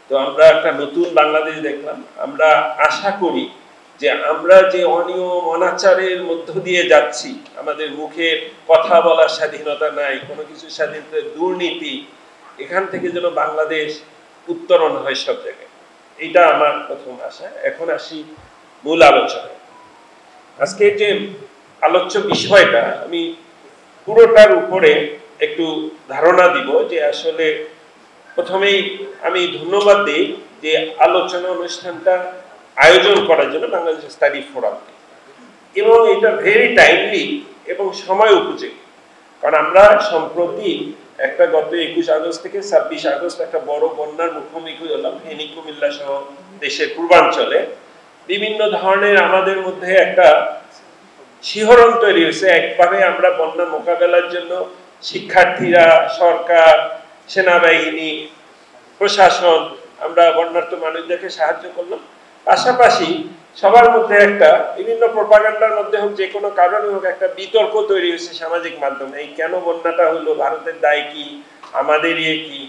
তো আমরা একটা নতুন বাংলাদেশ দেখলাম। আমরা আশা করি যে আমরা যে অনিয়ম অনাচারের মধ্য দিয়ে যাচ্ছি, আমাদের মুখে কথা বলার স্বাধীনতা নাই, কোনো কিছু স্বাধীনতা, দুর্নীতি, এখান থেকে যেন বাংলাদেশ উত্তরণ হয় সব জায়গায়। এটা আমার প্রথম আশা। এখন আসি মূল আলোচনায়। আজকে যে আলোচ্য বিষয়টা, আমি পুরোটার উপরে একটু ধারণা দিব যে আসলে প্রথমেই আমি ধন্যবাদ দিই যে আলোচনা অনুষ্ঠানটা আয়োজন করার জন্য বাংলাদেশ স্টাডি ফোরাম, এবং এটা ভেরি টাইমলি এবং সময় উপযোগী। কারণ আমরা সম্প্রতি একটা গত 21 আগস্ট থেকে 26 আগস্ট একটা বড় বন্যার মুখোমুখি হলাম ফেনী, কুমিল্লা সহ দেশের পূর্বাঞ্চলে। বিভিন্ন ধরনের আমাদের মধ্যে একটা শিহরণ তৈরি হয়েছে। একভাবে আমরা বন্যা মোকাবেলার জন্য শিক্ষার্থীরা, সরকার, সেনাবাহিনী, প্রশাসন, আমরা বন্যার্ত মানুষদেরকে সাহায্য করলাম। পাশাপাশি সবার মধ্যে একটা বিভিন্ন প্রপাগান্ডার মধ্যে হোক, যে কোনো কারণে হোক, একটা বিতর্ক তৈরি হয়েছে সামাজিক মাধ্যমে। এই কেন বন্যাটা হলো, ভারতের দায় কি, আমাদের ইয়ে কি।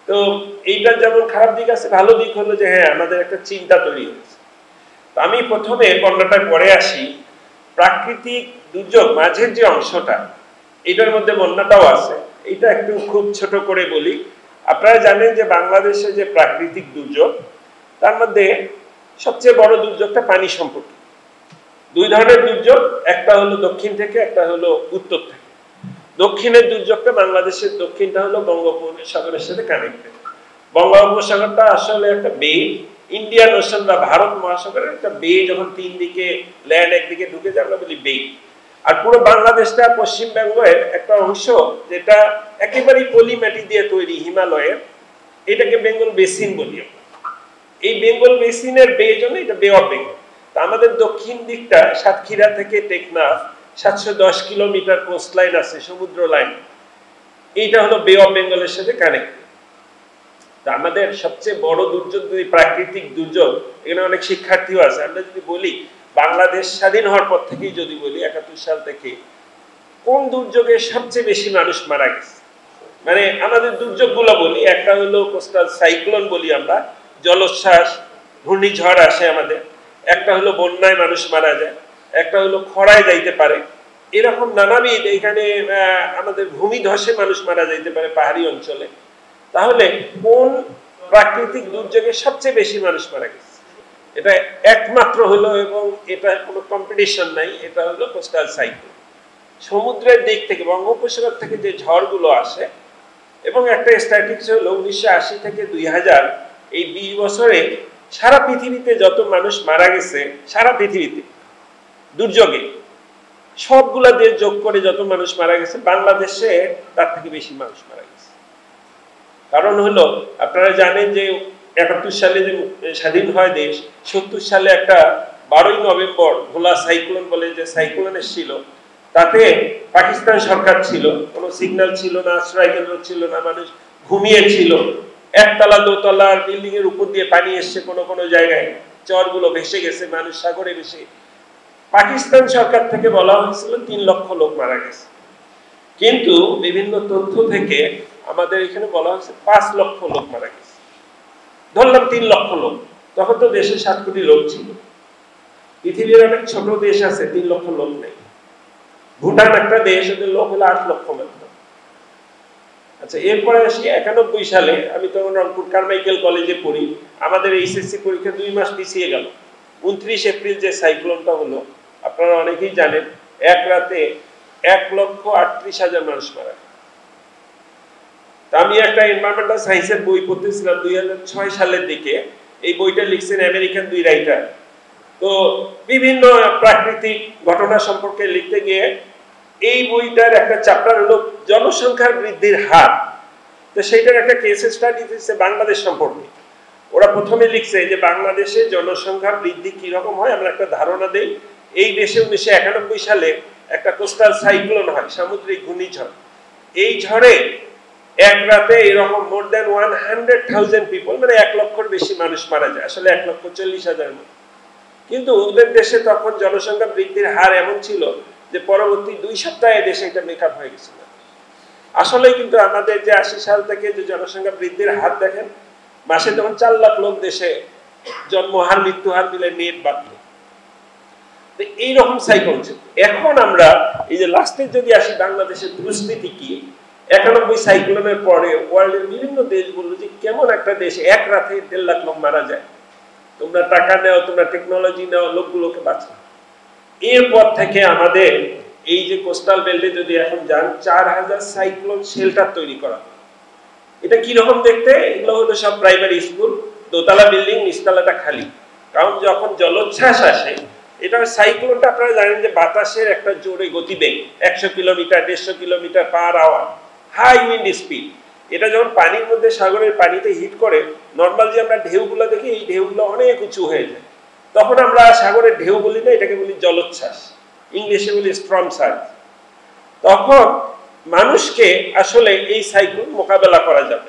তো এইটার যেমন খারাপ দিক আছে, ভালো দিক হলো যে হ্যাঁ, আমাদের একটা চিন্তা তৈরি হয়েছে। তো আমি প্রথমে বন্যাটা পরে আসি। প্রাকৃতিক দুর্যোগ মাঝের যে অংশটা, এটার মধ্যে বন্যাটাও আছে। এটা একটু খুব ছোট করে বলি। আপনারা জানেন যে বাংলাদেশে যে প্রাকৃতিক দুর্যোগ, তার মধ্যে সবচেয়ে বড় দুর্যোগটা পানি সম্পর্কে। দুই ধরনের দুর্যোগ, একটা হলো দক্ষিণ থেকে, একটা হলো উত্তর থেকে। দক্ষিণের দুর্যোগটা, বাংলাদেশের দক্ষিণটা হলো বঙ্গোপসাগরের সাথে কানেক্টেড। বঙ্গোপসাগরটা আসলে একটা বে, ইন্ডিয়ান ওশান বা ভারত মহাসাগরের একটা বে। যখন তিন দিকে ল্যান্ড একদিকে ঢুকে যায়, আমরা বলি বে। আর পুরো বাংলাদেশটা পশ্চিমবঙ্গের একটা অংশ, যেটা একেবারেই পলি মাটি দিয়ে তৈরি, হিমালয়ের, এটাকে বেঙ্গল বেসিন বলি আমরা। এই বেঙ্গল বেসিনের বে জন্য এটা বে অফ বেঙ্গল। তা আমাদের দক্ষিণ দিকটা সাতক্ষীরা থেকে টেকনাফ 710 কিলোমিটার কোস্ট লাইন আছে, সমুদ্র লাইন। এইটা হলো বে অফ বেঙ্গলের সাথে কানেক্টেড। তা আমাদের সবচেয়ে বড় দুর্যোগ, যদি প্রাকৃতিক দুর্যোগ, এখানে অনেক শিক্ষার্থীও আছে। আমরা যদি বলি বাংলাদেশ স্বাধীন হওয়ার পর থেকেই যদি বলি, 71 সাল থেকে কোন দুর্যোগে সবচেয়ে বেশি মানুষ মারা গেছে, মানে আমাদের দুর্যোগগুলো বলি। একটা হলো কোস্টাল সাইক্লোন বলি আমরা, জলোচ্ছ্বাস, ঘূর্ণিঝড় আসে আমাদের। একটা হলো বন্যায় মানুষ মারা যায়, একটা হলো খরায় যাইতে পারে, এরকম নানাবিধ। এখানে আমাদের ভূমিধসে মানুষ মারা যাইতে পারে পাহাড়ি অঞ্চলে। তাহলে কোন প্রাকৃতিক দুর্যোগে সবচেয়ে বেশি মানুষ মারা গেছে, এটা একমাত্র হলো, এবং এটা কোনো কম্পিটিশন নাই, এটা হলো কোস্টাল সাইক্লোন। সমুদ্রের দিক থেকে, বঙ্গোপসাগর থেকে যে ঝড়গুলো আসে, এবং একটা স্ট্যাটিস্টিক্স হলো 1980 থেকে 2000, এই 20 বছরে সারা পৃথিবীতে যত মানুষ মারা গেছে, সারা পৃথিবীতে দুর্যোগে, সবগুলা দিয়ে যোগ করে যত মানুষ মারা গেছে, বাংলাদেশে তার থেকে বেশি মানুষ মারা গেছে। কারণ হলো, আপনারা জানেন যে 71 সালে যে স্বাধীন হয় দেশ, 70 সালে একটা 12ই নভেম্বর ভোলা সাইক্লোন বলে যে সাইক্লোন এসেছিল, তাতে পাকিস্তান সরকার ছিল, কোনো সিগন্যাল ছিল না, আশ্রয় কেন্দ্র ছিল না, মানুষ ঘুমিয়েছিল। একতলা দোতলার বিল্ডিং এর উপর দিয়ে পানি এসছে, কোনো কোনো জায়গায় চরগুলো ভেসে গেছে, মানুষ সাগরে ভেসে। পাকিস্তান সরকার থেকে বলা হয়েছিল 3 লক্ষ লোক মারা গেছে, কিন্তু বিভিন্ন তথ্য থেকে আমাদের এখানে বলা হয়েছে 5 লক্ষ লোক মারা গেছে। ধরলাম 3 লক্ষ লোক, তখন তো দেশে 7 কোটি লোক ছিল। পৃথিবীর অনেক ছোট দেশ আছে 3 লক্ষ লোক নেই। ভুটান একটা দেশ, ওদের লোক হলো 8 লক্ষ মাত্র। আচ্ছা, এরপরে আসি 91 সালে, আমি তখন রংপুর কারমাইকেল কলেজে পড়ি। আমাদের এইচএসসি পরীক্ষা 2 মাস পিছিয়ে গেল। 29 এপ্রিল যে সাইক্লোনটা হলো, আপনারা অনেকেই জানেন, এক রাতে 1,38,000 মানুষ মারা গেল। আমি একটা এনভায়রনমেন্টাল সায়েন্সের বই পড়তেছিলাম 2006 সালের দিকে। এই বইটা লিখছেন আমেরিকান 2 রাইটার। তো বিভিন্ন প্রাকৃতিক ঘটনা সম্পর্কে লিখতে গিয়ে এই বইটার একটা চ্যাপ্টার হলো জনসংখ্যার বৃদ্ধির হার। তো সেইটার একটা কেস স্টাডি দিচ্ছে বাংলাদেশ সম্পর্কে। ওরা প্রথমে লিখছে যে বাংলাদেশে জনসংখ্যা বৃদ্ধি কিরকম হয়, আমরা একটা ধারণা দেই। এই দেশে 1991 সালে একটা কোস্টাল সাইক্লোন হয়, সামুদ্রিক ঘূর্ণিঝড়। এই ঝড়ে এক রাতে এরকম মোর দ্যান 100,000 পিপল, মানে 1 লক্ষর বেশি মানুষ মারা যায়, আসলে 1,40,000 মতো। কিন্তু ওদের দেশে তখন জনসংখ্যা বৃদ্ধির হার এমন ছিল যে পরবর্তী 2 সপ্তাহে দেশে এটা মেকআপ হয়ে গেছিল। আসলে কিন্তু আমাদের যে 80 সাল থেকে যে জনসংখ্যা বৃদ্ধির হার দেখেন, মাসে যখন 4 লাখ লোক দেশে জন্মহার মৃত্যুহার মিলে নেট বাড়লো, এইরকম সাইক্লোন ছিল। এখন আমরা এই যে লাস্টে যদি আসি বাংলাদেশের পরিস্থিতি কি, 91 সাইক্লোনের পরে ওয়ার্ল্ডের বিভিন্ন দেশ বললো যে কেমন একটা দেশ এক রাতে 1.5 লাখ লোক মারা যায়, তোমরা টাকা নেও, তোমরা টেকনোলজি নেও, লোকগুলোকে বাঁচাও। এরপর থেকে আমাদের এই যে কোস্টাল বেল্টে যদি এখন যান 4000 সাইক্লোন শেল্টার তৈরি করা। এটা কিরকম দেখতে? এগুলো হলো সব প্রাইমারি স্কুল, দোতলা বিল্ডিং, নিচতলাটা খালি। কারণ যখন জলোচ্ছ্বাস আসে, এটা সাইক্লোনটা আপনারা জানেন যে বাতাসের একটা জোরে গতিবেগ 100 kilometre 150 kilometre per hour, high wind speed. এটা যখন পানির মধ্যে, সাগরের পানিতে হিট করে, নর্মাল যে আমরা ঢেউগুলো দেখি, এই ঢেউগুলো অনেক উঁচু হয়ে যায়। তখন আমরা সাগরের ঢেউ বলি না, এটাকে বলি জলোচ্ছ্বাস, ইংলিশে বলি স্টর্ম সার্জ। তখন মানুষকে আসলে এই সাইক্লোন মোকাবেলা করা যাবে।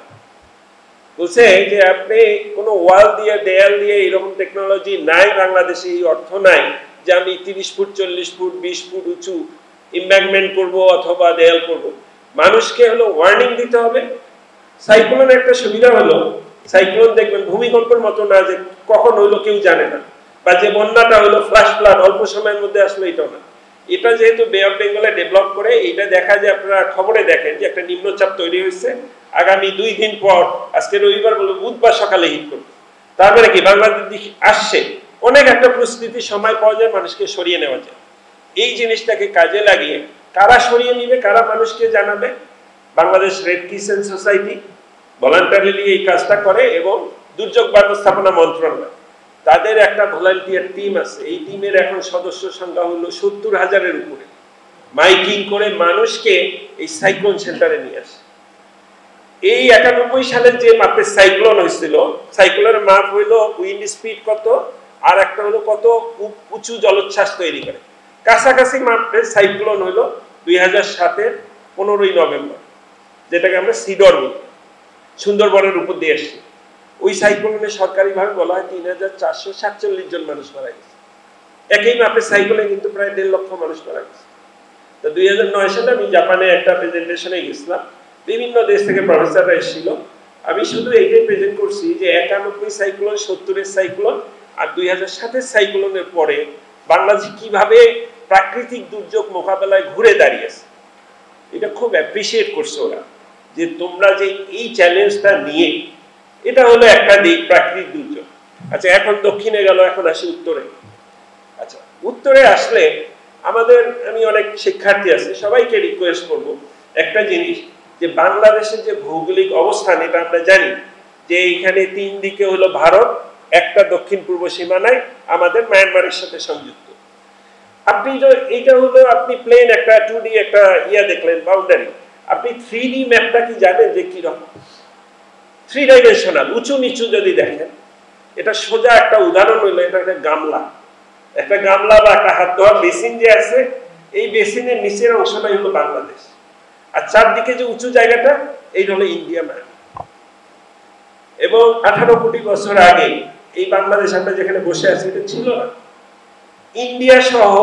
বলছে যে আপনি কোনো ওয়াল দিয়ে, দেয়াল দিয়ে, এরকম টেকনোলজি নাই বাংলাদেশে, এই অর্থ নাই যে আমি 30 ফুট 40 ফুট 20 ফুট উঁচু ইম্ব্যাঙ্কমেন্ট করব অথবা দেয়াল করব। মানুষকে হলো ওয়ার্নিং দিতে হবে। সাইক্লোনের একটা সুবিধা হলো, সাইক্লোন দেখবেন ভূমিকম্পের মতো না যে কখন হইলো কেউ জানে না, বা যে বন্যাটা হলো ফ্ল্যাশ ফ্লাড অল্প সময়ের মধ্যে আসলো, এটাও না। এটা যেহেতু বে অফ বেঙ্গলে ডেভেলপ করে, এটা দেখা যায়, আপনারা খবরে দেখেন যে একটা নিম্নচাপ তৈরি হয়েছে, আগামী 2 দিন পর, আজকে রবিবার বলে বুধবার সকালে হিট করবে। তারপরে কি বাংলাদেশ আসছে, অনেক একটা প্রস্তুতি সময় পাওয়া যায়, মানুষকে সরিয়ে নেওয়া যায়। এই জিনিসটাকে কাজে লাগিয়ে কারা সরিয়ে নিবে, কারা মানুষকে জানাবে? Bangladesh red crescent society voluntarily এই কাজটা করে, এবং দুর্যোগ ব্যবস্থাপনা মন্ত্রণালয় তাদের একটা ভলান্টিয়ার টিম আছে। এই টিমের এখন সদস্য সংখ্যা হলো 70,000-এর উপরে। মাইকিং করে মানুষকে এই সাইক্লোন সেন্টারে নিয়ে আসে। এই 91 সালের যে মাপের সাইক্লোন হয়েছিল, সাইক্লোনের মাপ হইল উইন্ড স্পিড কত, আর একটা হলো কত উঁচু জলোচ্ছ্বাস তৈরি করে। কাছাকাছি মাপের সাইক্লোন হইল 2007-এর 15ই নভেম্বর, যেটাকে আমরা সিডর বলি, সুন্দরবনের উপর দিয়ে এসছি। ওই সাইক্লোনে সরকারিভাবে বলা হয় 3447 জন মানুষ মারা গেছে। একই মাপের সাইক্লোনে কিন্তু প্রায় 1.5 লক্ষ মানুষ মারা গেছে। তো 2009 সালে আমি জাপানে একটা প্রেজেন্টেশনে গেছিলাম, বিভিন্ন দেশ থেকে প্রফেসররা এসেছিল। আমি শুধু এইটাই প্রেজেন্ট করছি যে 91 সাইক্লোন, 70-এর সাইক্লোন আর 2007-এর সাইক্লোনের পরে বাংলাদেশ কিভাবে প্রাকৃতিক দুর্যোগ মোকাবেলায় ঘুরে দাঁড়িয়েছে। এটা খুব অ্যাপ্রিসিয়েট করছে ওরা, যে তোমরা যে এই চ্যালেঞ্জটা নিয়ে, এটা হলো একটা দিক প্রাকৃতিক দুর্যোগ। আচ্ছা, এখন দক্ষিণে গেল, এখন আসি উত্তরে। আচ্ছা, উত্তরে আসলে আমাদের, আমি অনেক শিক্ষার্থী আছে, সবাইকে রিকোয়েস্ট করব একটা জিনিস, যে বাংলাদেশের যে ভৌগোলিক অবস্থান, এটা আমরা জানি যে এইখানে 3 দিকে হলো ভারত, একটা দক্ষিণ পূর্ব সীমানায় আমাদের মায়ানমারের সাথে সংযুক্ত। আপনি এইটা হলো, আপনি প্লেন একটা 2D একটা ইয়া দেখলেন, বাউন্ডারি। আপনি 3D ম্যাপটা কি জানেন যে কি রকম? 3 ডাইমেনশনাল, উঁচু নিচু যদি দেখেন, এটা সোজা একটা উদাহরণ হইলো, এটা একটা গামলা। একটা গামলা বা একটা হাত ধোয়ার বেসিন যে আছে, এই বেসিনের নিচের অংশটাই হলো বাংলাদেশ, আর চারদিকে যে উঁচু জায়গাটা, এই হলো ইন্ডিয়া ম্যাপ। এবং 18 কোটি বছর আগে এই বাংলাদেশ আমরা যেখানে বসে আছি, এটা ছিল না। ইন্ডিয়া সহ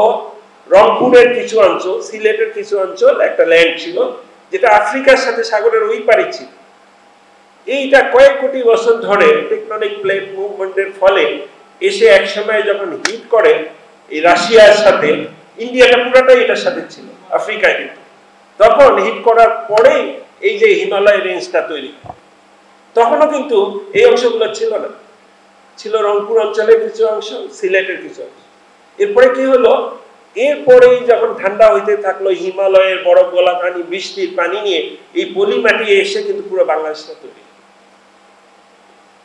রংপুরের কিছু অঞ্চল, সিলেটের কিছু অঞ্চল একটা ল্যান্ড ছিল, যেটা আফ্রিকার সাথে সাগরের ওই পারে ছিল। এইটা কয়েক কোটি বছর ধরে টেকটনিক প্লেট মুভমেন্টের ফলে এসে এক সময় যখন হিট করে এই রাশিয়ার সাথে, ইন্ডিয়াটা পুরোটাই এটার সাথে ছিল, আফ্রিকায় কিন্তু। তখন হিট করার পরেই এই যে হিমালয় রেঞ্জটা তৈরি হয়। তখনও কিন্তু এই অংশগুলো ছিল না, ছিল রংপুর অঞ্চলের কিছু অংশ, সিলেটের কিছু অংশ। এরপরে কি হলো, এরপরেই যখন ঠান্ডা হইতে থাকলো, হিমালয়ের বরফ গলা পানি, বৃষ্টির পানি নিয়ে এই পলি মাটি এসে কিন্তু পুরো বাংলাদেশটা তৈরি।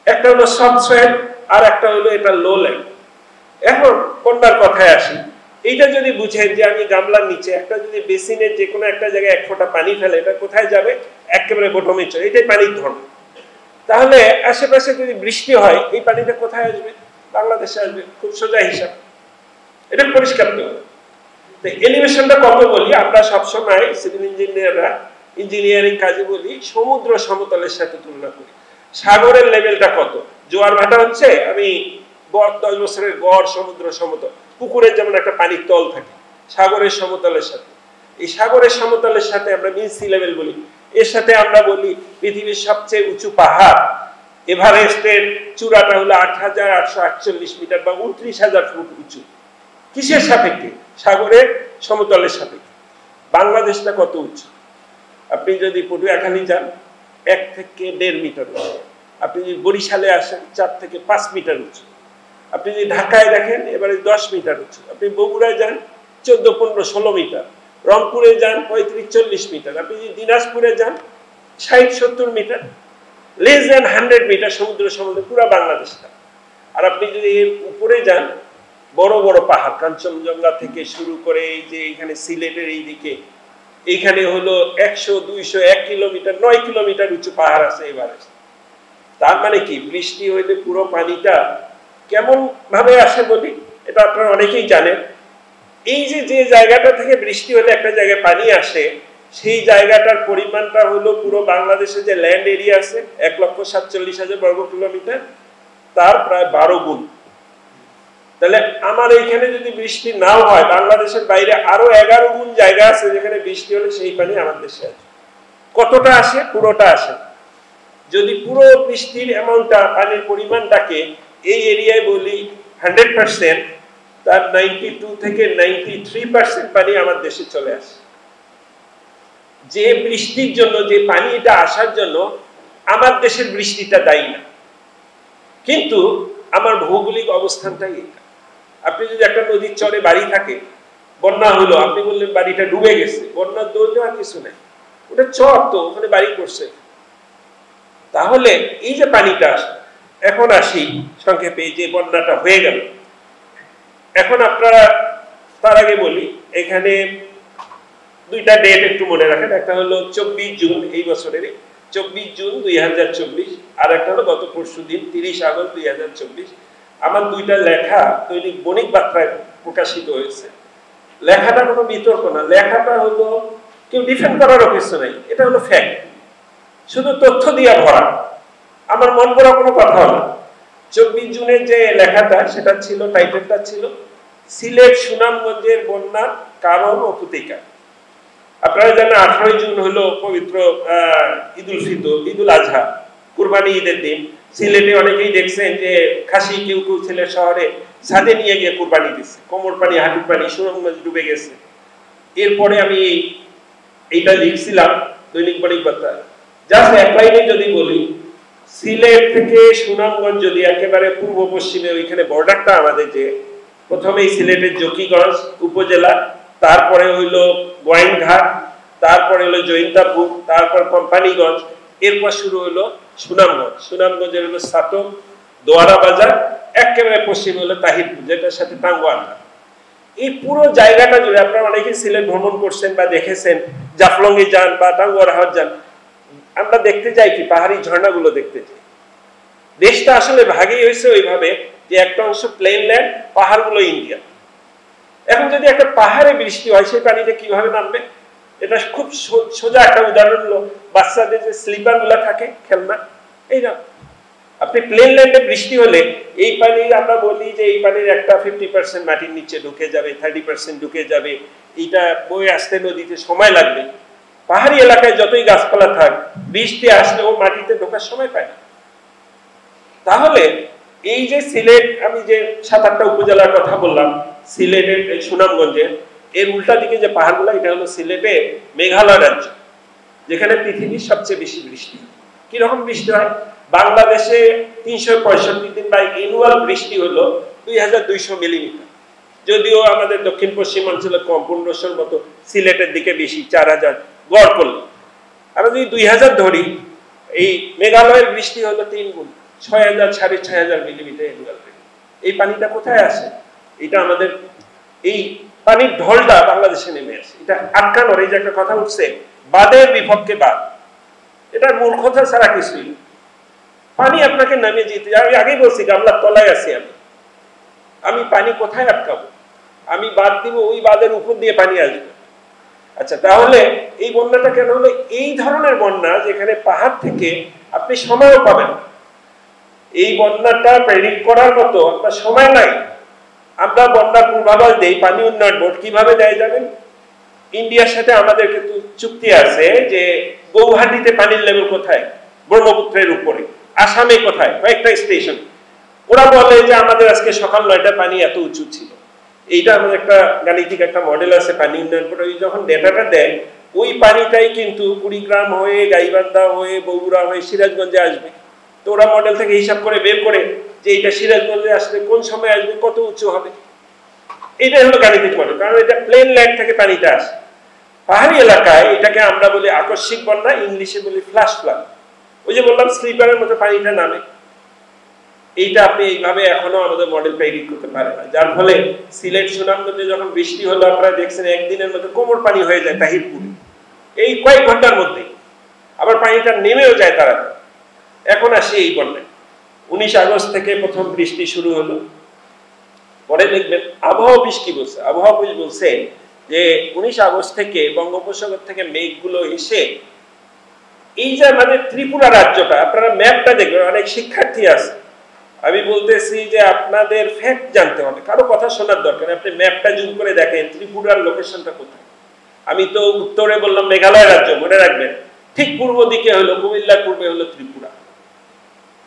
একটা হলো সফট সয়েল, আর একটা হলো এটা লো ল্যান্ড। এখন কোনটার কথায় আসি, এইটা যদি বুঝেন যে আমি গামলার নিচে একটা যদি বেসিনের যে কোনো একটা জায়গায় 1 ফোঁটা পানি ফেলে, এটা কোথায় যাবে? একেবারে বটমে চলে, এটাই পানির ধর্ম। তাহলে আশেপাশে যদি বৃষ্টি হয়, এই পানিটা কোথায় আসবে? বাংলাদেশে আসবে। খুব সোজা হিসাব, এটা পরিষ্কার তো। এলিভেশনটা কত বলি আমরা সবসময়, সিভিল ইঞ্জিনিয়াররা ইঞ্জিনিয়ারিং কাজে বলি সমুদ্র সমতলের সাথে তুলনা করি। সাগরের লেভেলটা কত? জোয়ার ভাটা হচ্ছে, আমি 10 বছরের গড় সমুদ্র সমতল, পুকুরের যেমন একটা পানির তল থাকে, সাগরের সমতলের সাথে, এই সাগরের সমতলের সাথে আমরা মিন সি লেভেল বলি। এর সাথে আমরা বলি পৃথিবীর সবচেয়ে উঁচু পাহাড়, এভারেস্টের চূড়াটা হলো ৮,৮৪৮ মিটার বা ২৯,০০০ ফুট উঁচু। কিসের সাপেক্ষে? সাগরের সমতলের সাপেক্ষে। বাংলাদেশটা কত উঁচু? আপনি যদি পটুয়াখালী যান ১ থেকে ১.৫ মিটার উঁচু। আপনি যদি বরিশালে আসেন ৪ থেকে ৫ মিটার উঁচু। আপনি যদি ঢাকায় দেখেন এবারে ১০ মিটার উঁচু। আপনি বগুড়ায় যান ১৪, ১৫, ১৬ মিটার। রংপুরে যান ৩৫, ৪০ মিটার। আপনি যদি দিনাজপুরে যান ৬০, ৭০ মিটার। লেস দেন 100 মিটার সমুদ্র সমুদ্র পুরো বাংলাদেশটা। আর আপনি যদি এর উপরে যান, বড় বড় পাহাড় কাঞ্চনজঙ্ঘা থেকে শুরু করে এই যে এখানে সিলেটের এই দিকে, এইখানে হলো ১০০, ২০০, ১ কিলোমিটার, ৯ কিলোমিটার উঁচু পাহাড় আছে এভারেস্ট। তার মানে কি, বৃষ্টি হইলে পুরো পানিটা কেমন ভাবে আসে বলি, এটা আপনারা অনেকেই জানেন। এই যে যে জায়গাটা থেকে বৃষ্টি হলে একটা জায়গায় পানি আসে, সেই জায়গাটার পরিমাণটা হলো পুরো বাংলাদেশে যে ল্যান্ড এরিয়া আছে ১,৪৭,০০০ বর্গ কিলোমিটার, তার প্রায় ১২ গুণ। তাহলে আমার এইখানে যদি বৃষ্টি নাও হয়, বাংলাদেশের বাইরে আরো ১১ গুণ জায়গা আছে যেখানে বৃষ্টি হলে সেই পানি আমার দেশে আসে। কতটা আসে? পুরোটা আসে। যদি পুরো বৃষ্টির অ্যামাউন্টটা, পানির পরিমাণটাকে এই এরিয়ায় বলি 100%, তার 92 থেকে 93% পানি আমার দেশে চলে আসে। যে বৃষ্টির জন্য, যে পানিটা আসার জন্য আমার দেশের বৃষ্টিটা দায়ী না, কিন্তু আমার ভৌগোলিক অবস্থানটাই এটা। আপনি যদি একটা নদীর চরে বাড়ি থাকে, বন্যা হলো, আপনি বললেন বাড়িটা ডুবে গেছে, বন্যার দৌড় দেওয়ার কিছু নেই, ওটা চর, তো ওখানে বাড়ি করছে। তাহলে এই যে পানিটা আসে, এখন আসি সংক্ষেপে যে বন্যাটা হয়ে গেল। এখন আপনারা, তার আগে বলি, এখানে দুইটা ডেট একটু মনে রাখেন। একটা হলো ২৪ জুন এই বছরের, ২৪ জুন ২০২৪, আর একটা হলো গত পরশুদিন ৩০ আগস্ট ২০২৪। আমার দুইটা লেখা দৈনিক বণিক বার্তায় প্রকাশিত হয়েছে। লেখাটা কোনো বিতর্ক না, লেখাটা হলো কেউ ডিফেন্ড করারও কিছু নাই, এটা হলো ফ্যাক্ট, শুধু তথ্য দিয়ে ভরা, আমার মন করা কোনো কথা হলো। ২৪ জুনের যে লেখাটা, সেটা ছিল, টাইটেলটা ছিল সিলেট সুনামগঞ্জের বন্যার কারণ ও প্রতিকার। আপনারা জানেন ১৮ জুন হলো পবিত্র ঈদুল ফিতর, ঈদুল আজহা, কুরবানি ঈদের দিন। সিলেটে অনেকেই দেখছেন যে খাসি কেউ কেউ সিলেট শহরে ছাদে নিয়ে গিয়ে কুরবানি দিচ্ছে, কোমর পানি, হাঁটুর পানি, সুনামগঞ্জ ডুবে গেছে। এরপরে আমি এইটা লিখছিলাম দৈনিক বণিক বার্তা। জাস্ট এক লাইনে যদি বলি, সিলেট থেকে সুনামগঞ্জ যদি একেবারে পূর্ব পশ্চিমে, ওইখানে বর্ডারটা আমাদের, যে প্রথমেই সিলেটের জকিগঞ্জ উপজেলা, তারপরে হইলো গোয়াইনঘাট, তারপরে হলো জৈন্তাপুর, তারপর কোম্পানিগঞ্জ, এরপর শুরু হলো সুনামগঞ্জ। সুনামগঞ্জের হলো সাতক, দোয়ারা বাজার, একেবারে পশ্চিমে হলো তাহিরপুর, যেটার সাথে টাঙ্গুয়ানা। এই পুরো জায়গাটা জুড়ে আপনারা অনেকেই সিলেট ভ্রমণ করছেন বা দেখেছেন, জাফলংয়ে যান বা টাঙ্গুয়ার হাট যান, আমরা দেখতে যাই কি, পাহাড়ি ঝর্ণাগুলো দেখতে যাই। দেশটা আসলে ভাগই হয়েছে ওইভাবে যে একটা অংশ প্লেন ল্যান্ড, পাহাড়গুলো ইন্ডিয়া। এখন যদি একটা পাহাড়ে বৃষ্টি হয়, সেই পানিটা কিভাবে নামবে? এটা খুব সোজা একটা উদাহরণ হলো বাচ্চাদের যে স্লিপার গুলা থাকে খেলনা, এইরকম। আপনি প্লেন ল্যান্ডে বৃষ্টি হলে এই পানি, আমরা বলি যে এই পানির একটা 50% মাটির নিচে ঢুকে যাবে, 30% ঢুকে যাবে, এইটা বয়ে আসতে নদীতে সময় লাগবে। পাহাড়ি এলাকায় যতই গাছপালা থাক, বৃষ্টি আসলে ও মাটিতে ঢোকার সময় পায় না। তাহলে এই যে সিলেট, আমি যে ৭-৮টা উপজেলার কথা বললাম, সিলেটের সুনামগঞ্জের এর উল্টা দিকে যে পাহাড়গুলো, এটা হলো সিলেটে মেঘালয় রাজ্য, যেখানে পৃথিবীর সবচেয়ে বেশি বৃষ্টি। কিরকম বৃষ্টি হয়? বাংলাদেশে ৩৬৫ দিন বা অ্যানুয়াল বৃষ্টি হলো ২,২০০ মিলিমিটার। যদিও আমাদের দক্ষিণ পশ্চিম অঞ্চলে কম, ১৫০০-র মতো, সিলেটের দিকে বেশি, ৪,০০০ গড় করলে। আমরা যদি ২,০০০ ধরি, এই মেঘালয়ের বৃষ্টি হলো ৩ গুণ, ৬,০০০, ৬,৫০০ মিলিমিটার অ্যানুয়াল। এই পানিটা কোথায় আসে? এটা আমাদের এই পানির ঢলটা বাংলাদেশে নেমে আসে। এটা আটকানোর, এই যে একটা কথা উঠছে, বাদের বিপক্ষে বাদ, এটা মূর্খতা ছাড়া কিছুই। পানি আপনাকে নামিয়ে যেতে, আমি আগেই বলছি গামলার তলায় আছি আমি পানি কোথায় আটকাবো? আমি বাদ দিব, ওই বাদের উপর দিয়ে পানি আসবে। আচ্ছা, তাহলে এই বন্যাটা কেন হলো? এই ধরনের বন্যা যেখানে পাহাড় থেকে আপনি সময়ও পাবেন, এই বন্যাটা প্রেডিক্ট করার মতো আপনার সময় নাই। আমরা বন্যার পূর্বাভাস দেই, পানি উন্নয়ন বোর্ড কিভাবে দেয় জানেন? ইন্ডিয়ার সাথে আমাদের কিন্তু চুক্তি আছে যে গৌহাটিতে পানির লেভেল কোথায়? ব্রহ্মপুত্রের উপরে, আসামে কোথায় কয়েকটা স্টেশন, ওরা বলে যে আমাদের আজকে সকাল 9টায় পানি এত উঁচু ছিল। এইটা আমাদের একটা গাণিতিক একটা মডেল আছে পানি উন্নয়ন করে, ওই যখন ডেটাটা দেয় ওই পানিটাই কিন্তু কুড়িগ্রাম হয়ে গাইবান্ধা হয়ে বগুড়া হয়ে সিরাজগঞ্জে আসবে। তো ওরা মডেল থেকে হিসাব করে বের করে যে এটা সিরাজগঞ্জে আসলে কোন সময় আসবে, কত উঁচু হবে, এটাই হলো গাণিতিক মডেল। কারণ এটা প্লেন ল্যান্ড থেকে পানিটা আসে। পাহাড়ি এলাকায় এটাকে আমরা বলি আকস্মিক বন্যা, ইংলিশে বলি ফ্ল্যাশ ফ্লাড। ওই যে বললাম স্লিপারের মতো পানিটা নামে, এইটা আপনি এইভাবে এখনো আমাদের মডেল প্রেডিক্ট করতে পারে না। যার ফলে সিলেট সুনামগঞ্জে যখন বৃষ্টি হলো আপনারা দেখছেন একদিনের মধ্যে কোমর পানি হয়ে যায় তাহিরপুরে, এই কয়েক ঘন্টার মধ্যে। আবার পানিটা নেমেও যায় তারা। এখন আসি এই বন্যায়। 19 আগস্ট থেকে প্রথম বৃষ্টি শুরু হলো। পরে দেখবেন আবহাওয়া অফিস কি বলছে, আবহাওয়া অফিস বলছে যে 19 আগস্ট থেকে বঙ্গোপসাগর থেকে মেঘগুলো এসে এই যে আমাদের ত্রিপুরা রাজ্যটা, আপনারা ম্যাপটা দেখবেন, অনেক শিক্ষার্থী আছে, আমি বলতেছি যে আপনাদের ফ্যাক্ট জানতে হবে, কারো কথা শোনার দরকার নেই। আপনি ম্যাপটা জুম করে দেখেন ত্রিপুরার লোকেশনটা কোথায়। আমি তো উত্তরে বললাম মেঘালয় রাজ্য, মনে রাখবেন, ঠিক পূর্ব দিকে হলো কুমিল্লার পূর্বে হলো ত্রিপুরা।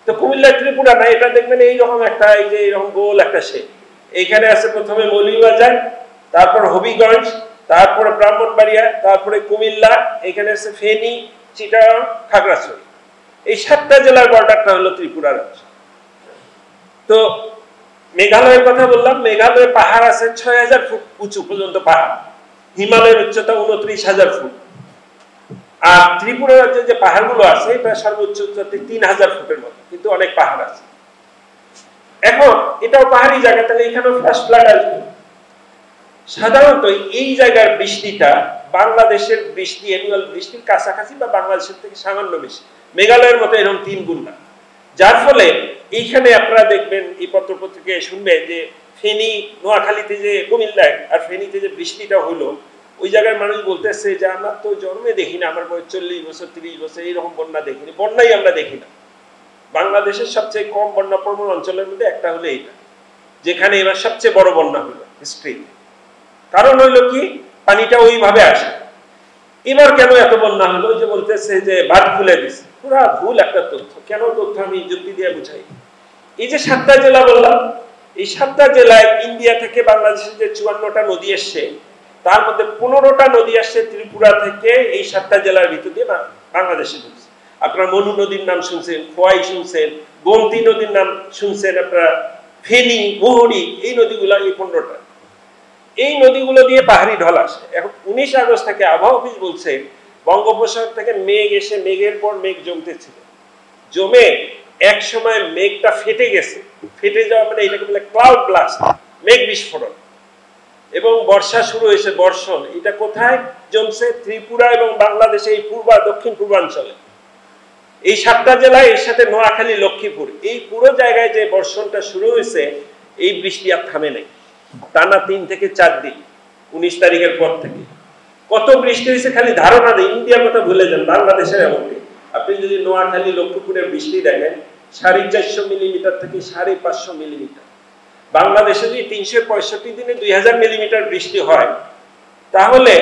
তো কুমিল্লা ত্রিপুরা না, এটা দেখবেন এইরকম একটা, এই যে এরকম গোল একটা শেপ। এইখানে আছে প্রথমে মৌলভীবাজার, তারপর হবিগঞ্জ, তারপরে ব্রাহ্মণবাড়িয়া, তারপরে কুমিল্লা, এখানে আছে ফেনী, চিটাগাং, খাগড়াছড়ি। এই 7টা জেলার বর্ডারটা হলো ত্রিপুরা রাজ্য। তো মেঘালয়ের কথা বললাম, মেঘালয়ে পাহাড় আছে 6000 ফুট উঁচু পর্যন্ত পাহাড়, হিমালয়ের উচ্চতা 29,000 ফুট। আর ত্রিপুরা রাজ্যে যে পাহাড়গুলো আছে এটা সর্বোচ্চ উচ্চতা 3000 ফুটের মতো, কিন্তু অনেক পাহাড় আছে। এখন এটাও পাহাড়ি জায়গা, তাহলে এখানেও ফ্ল্যাশ ফ্লাড আসবে। সাধারণত এই জায়গার বৃষ্টিটা বাংলাদেশের বৃষ্টি, অ্যানুয়াল বৃষ্টির কাছাকাছি বা বাংলাদেশের থেকে সামান্য বেশি, মেঘালয়ের মতো এরকম 3 গুণ না। যার ফলে এইখানে আপনারা দেখবেন এই পত্রপত্রিকায় শুনবেন যে ফেনী, নোয়াখালীতে যে, কুমিল্লায় আর ফেনীতে যে বৃষ্টিটা হলো, ওই জায়গার মানুষ বলতেছে যে আমরা তো জন্মে দেখি না, আমার বয়স 40 বছর 30 বছর এইরকম বন্যা দেখিনি, বন্যাই আমরা দেখি না। বাংলাদেশের সবচেয়ে কম বন্যা প্রবণ অঞ্চলের মধ্যে একটা হলো এইটা, যেখানে এবার সবচেয়ে বড় বন্যা হলো হিস্ট্রিতে। কারণ হইলো কি, পানিটা ওইভাবে আসে। এবার কেন এত বন্যা হলো, যে বলতেছে যে বাঁধ খুলে দিছে, পুরা ভুল একটা তথ্য। কেন তথ্য আমি যুক্তি দিয়ে বুঝাই। এই যে 7টা জেলা বললাম, এই 7টা জেলায় ইন্ডিয়া থেকে বাংলাদেশের যে 54টা নদী এসছে, তার মধ্যে 15টা নদী আসছে ত্রিপুরা থেকে এই 7টা জেলার ভিতর দিয়ে বাংলাদেশে ঢুকছে। আপনারা মনু নদীর নাম শুনছেন, খোয়াই শুনছেন, গোমতী নদীর নাম শুনছেন, আপনারা ফেনী, মুহুরী, এই নদীগুলো, এই 15টা, এই নদীগুলো দিয়ে পাহাড়ি ঢল আসে। এখন 19 আগস্ট থেকে আবহাওয়া অফিস বলছে বঙ্গোপসাগর থেকে মেঘ এসে মেঘের পর মেঘ জমতেছিল, জমে এক সময় মেঘটা ফেটে গেছে। ফেটে যাওয়া মানে এটাকে বলে ক্লাউড ব্লাস্ট, মেঘ বিস্ফোরণ, এবং বর্ষা শুরু হয়েছে, বর্ষণ। এটা কোথায় জমছে? ত্রিপুরা এবং বাংলাদেশে এই দক্ষিণ পূর্বাঞ্চলে এই 7টা জেলায়, এর সাথে নোয়াখালী, লক্ষ্মীপুর, এই পুরো জায়গায় যে বর্ষণটা শুরু হয়েছে, এই বৃষ্টি আর থামে নাই। টানা 3 থেকে 4 দিন, 19 তারিখের পর থেকে কত বৃষ্টি হয়েছে খালি ধারণা নেই। ইন্ডিয়ার কথা ভুলে যান, বাংলাদেশের এমনকি আপনি যদি নোয়াখালী, লক্ষ্মীপুরের বৃষ্টি দেখেন 450 মিলিমিটার থেকে 550 মিলিমিটার। বাংলাদেশে যদি 365 দিনে 2000 মিলিমিটার বৃষ্টি হয়, তাহলে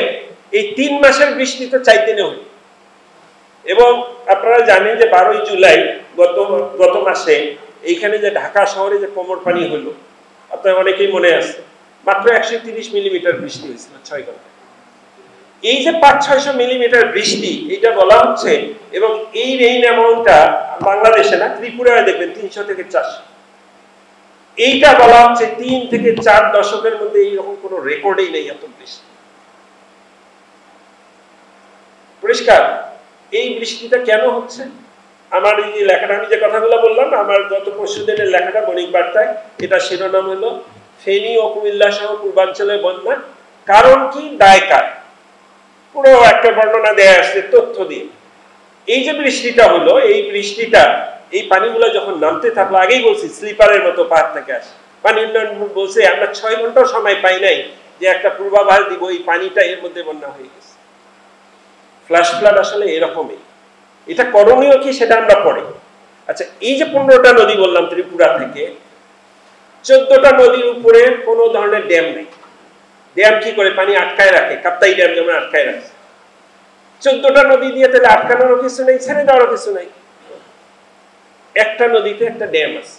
এই 3 মাসের বৃষ্টি তো 4 দিনে হলো। এবং আপনারা জানেন যে 12ই জুলাই গত মাসে এইখানে যে ঢাকা শহরে যে কোমর পানি হলো, আপনার অনেকেই মনে আছে, মাত্র 130 মিলিমিটার বৃষ্টি হয়েছিল 6 ঘন্টা। এই যে 500-600 মিলিমিটার বৃষ্টি, এটা বলা হচ্ছে, এবং এই রেইন অ্যামাউন্টটা বাংলাদেশে না, ত্রিপুরায় দেখবেন 300 থেকে 400। এইটা বলা হচ্ছে 3 থেকে 4 দশকের মধ্যে এইরকম কোনো রেকর্ডেই নেই এত বৃষ্টি। পরিষ্কার এই বৃষ্টিটা কেন হচ্ছে? আমার এই যে লেখাটা, আমি যে কথাগুলো বললাম, আমার গত পরশুদিনের লেখাটা বণিক বার্তায়, এটা শিরোনাম হলো ফেনী ও কুমিল্লা সহ পূর্বাঞ্চলের বন্যা কারণ কি, দায় কার, পুরো একটা বর্ণনা দেয়া আসছে তথ্য দিয়ে। এই যে বৃষ্টিটা হলো, এই বৃষ্টিটা, এই পানিগুলো যখন নামতে থাকলো, আগেই বলছি স্লিপারের মতো পাহাড় থেকে আসে। পানি উন্নয়ন বলছে আমরা 6 ঘন্টাও সময় পাই নাই যে একটা পূর্বাভাস দিব এই পানিটা এর মধ্যে বন্যা হয়ে গেছে। ফ্ল্যাশ ফ্লাড আসলে এরকমই। এটা করণীয় কি সেটা আমরা পড়ি। আচ্ছা, এই যে 15টা নদী বললাম ত্রিপুরা থেকে, 14টা নদীর উপরে কোনো ধরনের ড্যাম নেই। ড্যাম কি করে পানি আটকায় রাখে? কাপ্তাই ড্যাম যেমন আটকায় রাখছে। 14টা নদী দিয়ে তাহলে আটকানোরও কিছু নেই, ছেড়ে দেওয়ারও কিছু নেই। একটা নদীতে একটা ড্যাম আছে,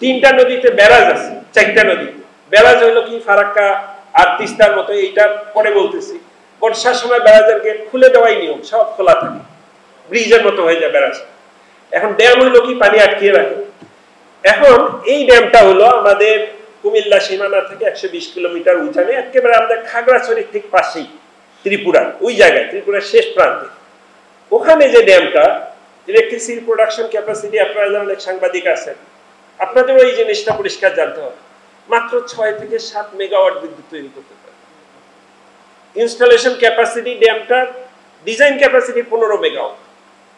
3টা নদীতে ব্যারাজ আছে, 4টা নদীতে। ব্যারাজ হইলো কি ফারাক্কা আর তিস্তার মতো, এইটা পরে বলতেছি। বর্ষার সময় ব্যারাজের গেট খুলে দেওয়াই নিয়ম, সব খোলা থাকে, ব্রিজের মতো হয়ে যায় ব্যারাজ। এখন ড্যাম হইলো কি পানি আটকিয়ে রাখে। এখন এই ড্যামটা হলো আমাদের কুমিল্লা সীমানা থেকে 120 কিলোমিটার উঠানে, একেবারে আমাদের খাগড়াছড়ির ঠিক পাশেই, ত্রিপুরা ওই জায়গায়, ত্রিপুরার শেষ প্রান্তে। ওখানে যে ড্যামটা, ইলেকট্রিসিটি প্রোডাকশন ক্যাপাসিটি, আপনারা যারা অনেক সাংবাদিক আছেন, আপনাদের এই জিনিসটা পরিষ্কার জানতে হবে, মাত্র 6 থেকে 7 মেগাওয়াট বিদ্যুৎ তৈরি করতে পারে। ইনস্টলেশন ক্যাপাসিটি ড্যামটার ডিজাইন ক্যাপাসিটি 15 মেগাওয়াট,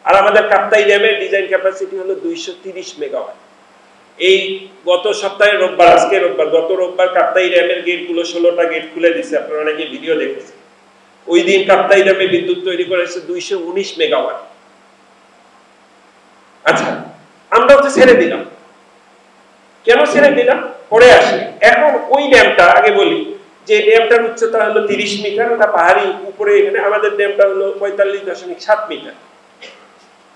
আর আমাদের কাপ্তাই ড্যামের ডিজাইন ক্যাপাসিটি হলো 230 মেগাওয়াট। এই গত সপ্তাহে রোববার, আজকে রোববার, গত রোববার কাপ্তাই ড্যামের গেটগুলো 16টা গেট খুলে দিচ্ছে, আপনারা অনেকে ভিডিও দেখেছেন। ওই দিন কাপ্তাই ড্যামে বিদ্যুৎ তৈরি করেছে 219 মেগাওয়াট। আচ্ছা, আমরা তো ছেড়ে দিলাম, কেন ছেড়ে দিলাম পরে আসি। এখন ওই ড্যামটা আগে বলি, যে ড্যামটার উচ্চতা হলো 30 মিটার, ওটা পাহাড়ি উপরে, এখানে আমাদের ড্যামটা হলো 45.7 মিটার।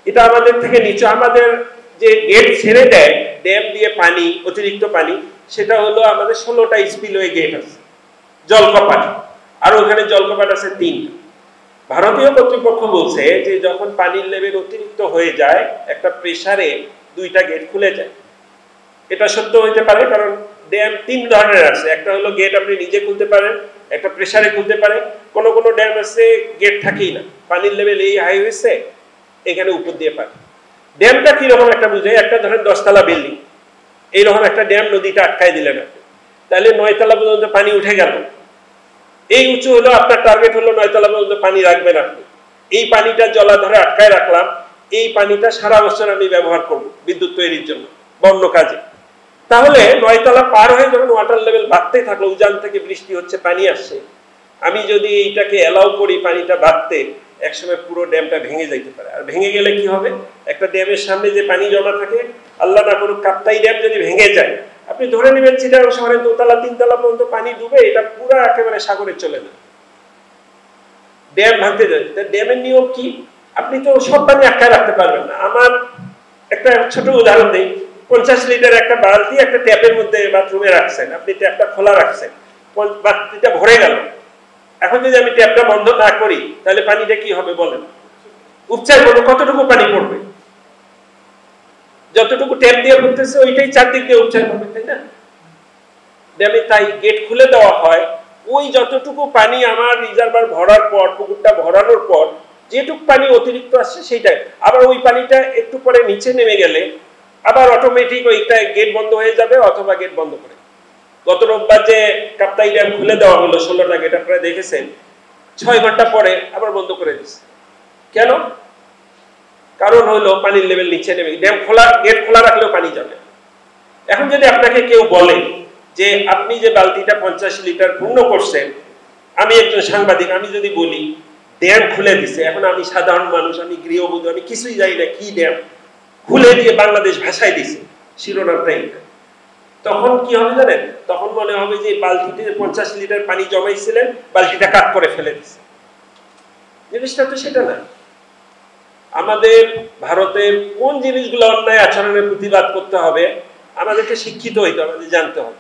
এটা আমাদের থেকে নিচে। আমাদের যে গেট ছেড়ে দেয় ড্যাম দিয়ে পানি, অতিরিক্ত পানি, সেটা হলো আমাদের 16টা স্পিলওয়ে গেট আছে, জলকপাট, আর ওখানে জলকপাট আছে 3টা। ভারতীয় কর্তৃপক্ষ বলছে যে যখন পানির লেভেল অতিরিক্ত হয়ে যায়, একটা প্রেসারে 2টা গেট খুলে যায়। এটা সত্য হইতে পারে, কারণ ড্যাম 3 ধরনের আছে। একটা হলো গেট আপনি নিজে খুলতে পারেন, একটা প্রেসারে খুলতে পারে। কোন কোন ড্যাম আছে গেট থাকেই না, পানির লেভেল এই হাই হয়েছে, এখানে উপর দিয়ে পারে। ড্যামটা কিরকম একটা বুঝে, একটা ধরেন 10 তলা বিল্ডিং, এইরকম একটা ড্যাম নদীটা আটকায় দিলেন আপনি, তাহলে 9 তলা পর্যন্ত পানি উঠে গেল। এই উঁচু হলো আপনার টার্গেট হলো 9 তলা পর্যন্ত পানি রাখবেন আপনি। এই পানিটা জলাধারে আটকায় রাখলাম, এই পানিটা সারা বছর আমি ব্যবহার করব বিদ্যুৎ তৈরির জন্য বা অন্য কাজে। তাহলে 9 তলা পার হয়ে যখন ওয়াটার লেভেল বাড়তে থাকলো, উজান থেকে বৃষ্টি হচ্ছে, পানি আসছে, আমি যদি এইটাকে অ্যালাউ করি পানিটা বাড়তে, একসময় পুরো ড্যামটা ভেঙে যাইতে পারে। আর ভেঙে গেলে কি হবে, একটা ড্যামের সামনে যে পানি জমা থাকে, আল্লাহ না করুক কাপ্তাই ড্যাম যদি ভেঙে যায়, আপনি ধরে নেবেন চিটাগাং শহরে 2 তলা 3 তলা পর্যন্ত পানি ডুবে, এটা পুরো একেবারে সাগরে চলে যায়, ড্যাম ভাঙতে যায়। ড্যামের নিয়ম কি, আপনি তো সব পানি আটকায় রাখতে পারবেন না। আমার একটা ছোট উদাহরণ দিই, 50 লিটার একটা বালতি একটা ট্যাপের মধ্যে বাথরুমে রাখছেন, আপনি ট্যাপটা খোলা রাখছেন, বালতিটা ভরে গেল। এখন যদি আমি ট্যাপটা বন্ধ না করি, তাহলে পানিটা কি হবে বলেন, উপচায় পড়বে। কতটুকু পানি পড়বে, যতটুকু ট্যাপ দিয়ে পড়তেছে ওইটাই চারদিক দিয়ে উপচায় পড়বে, তাই না? ড্যামে তাই গেট খুলে দেওয়া হয়, ওই যতটুকু পানি আমার রিজার্ভার ভরার পর, পুকুরটা ভরানোর পর যেটুকু পানি অতিরিক্ত আসছে সেইটাই, আবার ওই পানিটা একটু পরে নিচে নেমে গেলে আবার অটোমেটিক ওইটা গেট বন্ধ হয়ে যাবে, অথবা গেট বন্ধ করে। গত রোববার যে কাপ্তাই ড্যাম খুলে দেওয়া হলো 16টা গেট, আপনারা দেখেছেন, 6 ঘন্টা পরে আবার বন্ধ করে দিচ্ছে। কেন? কারণ হলো পানির লেভেল নিচে নেমে, ড্যাম খোলা, গেট খোলা রাখলেও পানি যাবে। এখন যদি আপনাকে কেউ বলে যে আপনি যে বালতিটা 50 লিটার পূর্ণ করছেন, আমি একজন সাংবাদিক, আমি যদি বলি ড্যাম খুলে দিছে, এখন আমি সাধারণ মানুষ, আমি গৃহবধূ, আমি কিছুই জানি না কি ড্যাম খুলে দিয়ে বাংলাদেশ ভাষায় দিছে, শিরোনামটা এইটা, তখন কি হবে জানেন? তখন মনে হবে যে বালতিতে 50 লিটার পানি জমাইছিলেন, বালতিটা কাট করে ফেলে দিছে। জিনিসটা তো সেটা না। আমাদের ভারতের কোন জিনিসগুলো অন্যায় আচরণের প্রতিবাদ করতে হবে, আমাদেরকে শিক্ষিত হইতে হবে, জানতে হবে।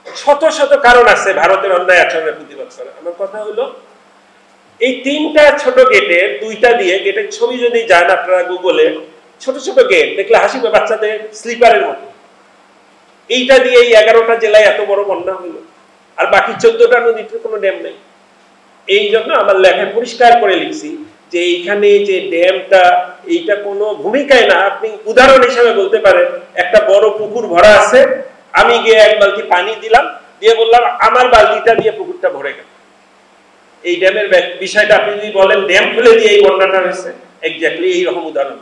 শত শত কারণ আছে ভারতের অন্যায় আচরণের প্রতিবাদ করার। আমার কথা হলো এই 3টা ছোট গেটের 2টা দিয়ে, গেটের ছবি যদি যান আপনারা গুগলে, ছোট ছোট গেট দেখলে হাসি পাবে, বাচ্চাদের স্লিপারের মতো। এইটা দিয়ে এই 11টা জেলায় এত বড় বন্যা হইল, আর বাকি 14টা নদীতে কোনো ড্যাম নেই। এই জন্য আমার লেখায় পরিষ্কার করে লিখছি যে এইখানে যে ড্যামটা, এইটা কোনো ভূমিকায় না। আপনি উদাহরণ হিসেবে বলতে পারেন, একটা বড় পুকুর ভরা আছে, আমি গিয়ে 1 বালতি পানি দিলাম, দিয়ে বললাম আমার বালতিটা দিয়ে পুকুরটা ভরে গেল। এই ড্যামের বিষয়টা আপনি যদি বলেন ড্যাম খুলে দিয়ে এই বন্যাটা হয়েছে, এক্স্যাক্টলি এইরকম উদাহরণ।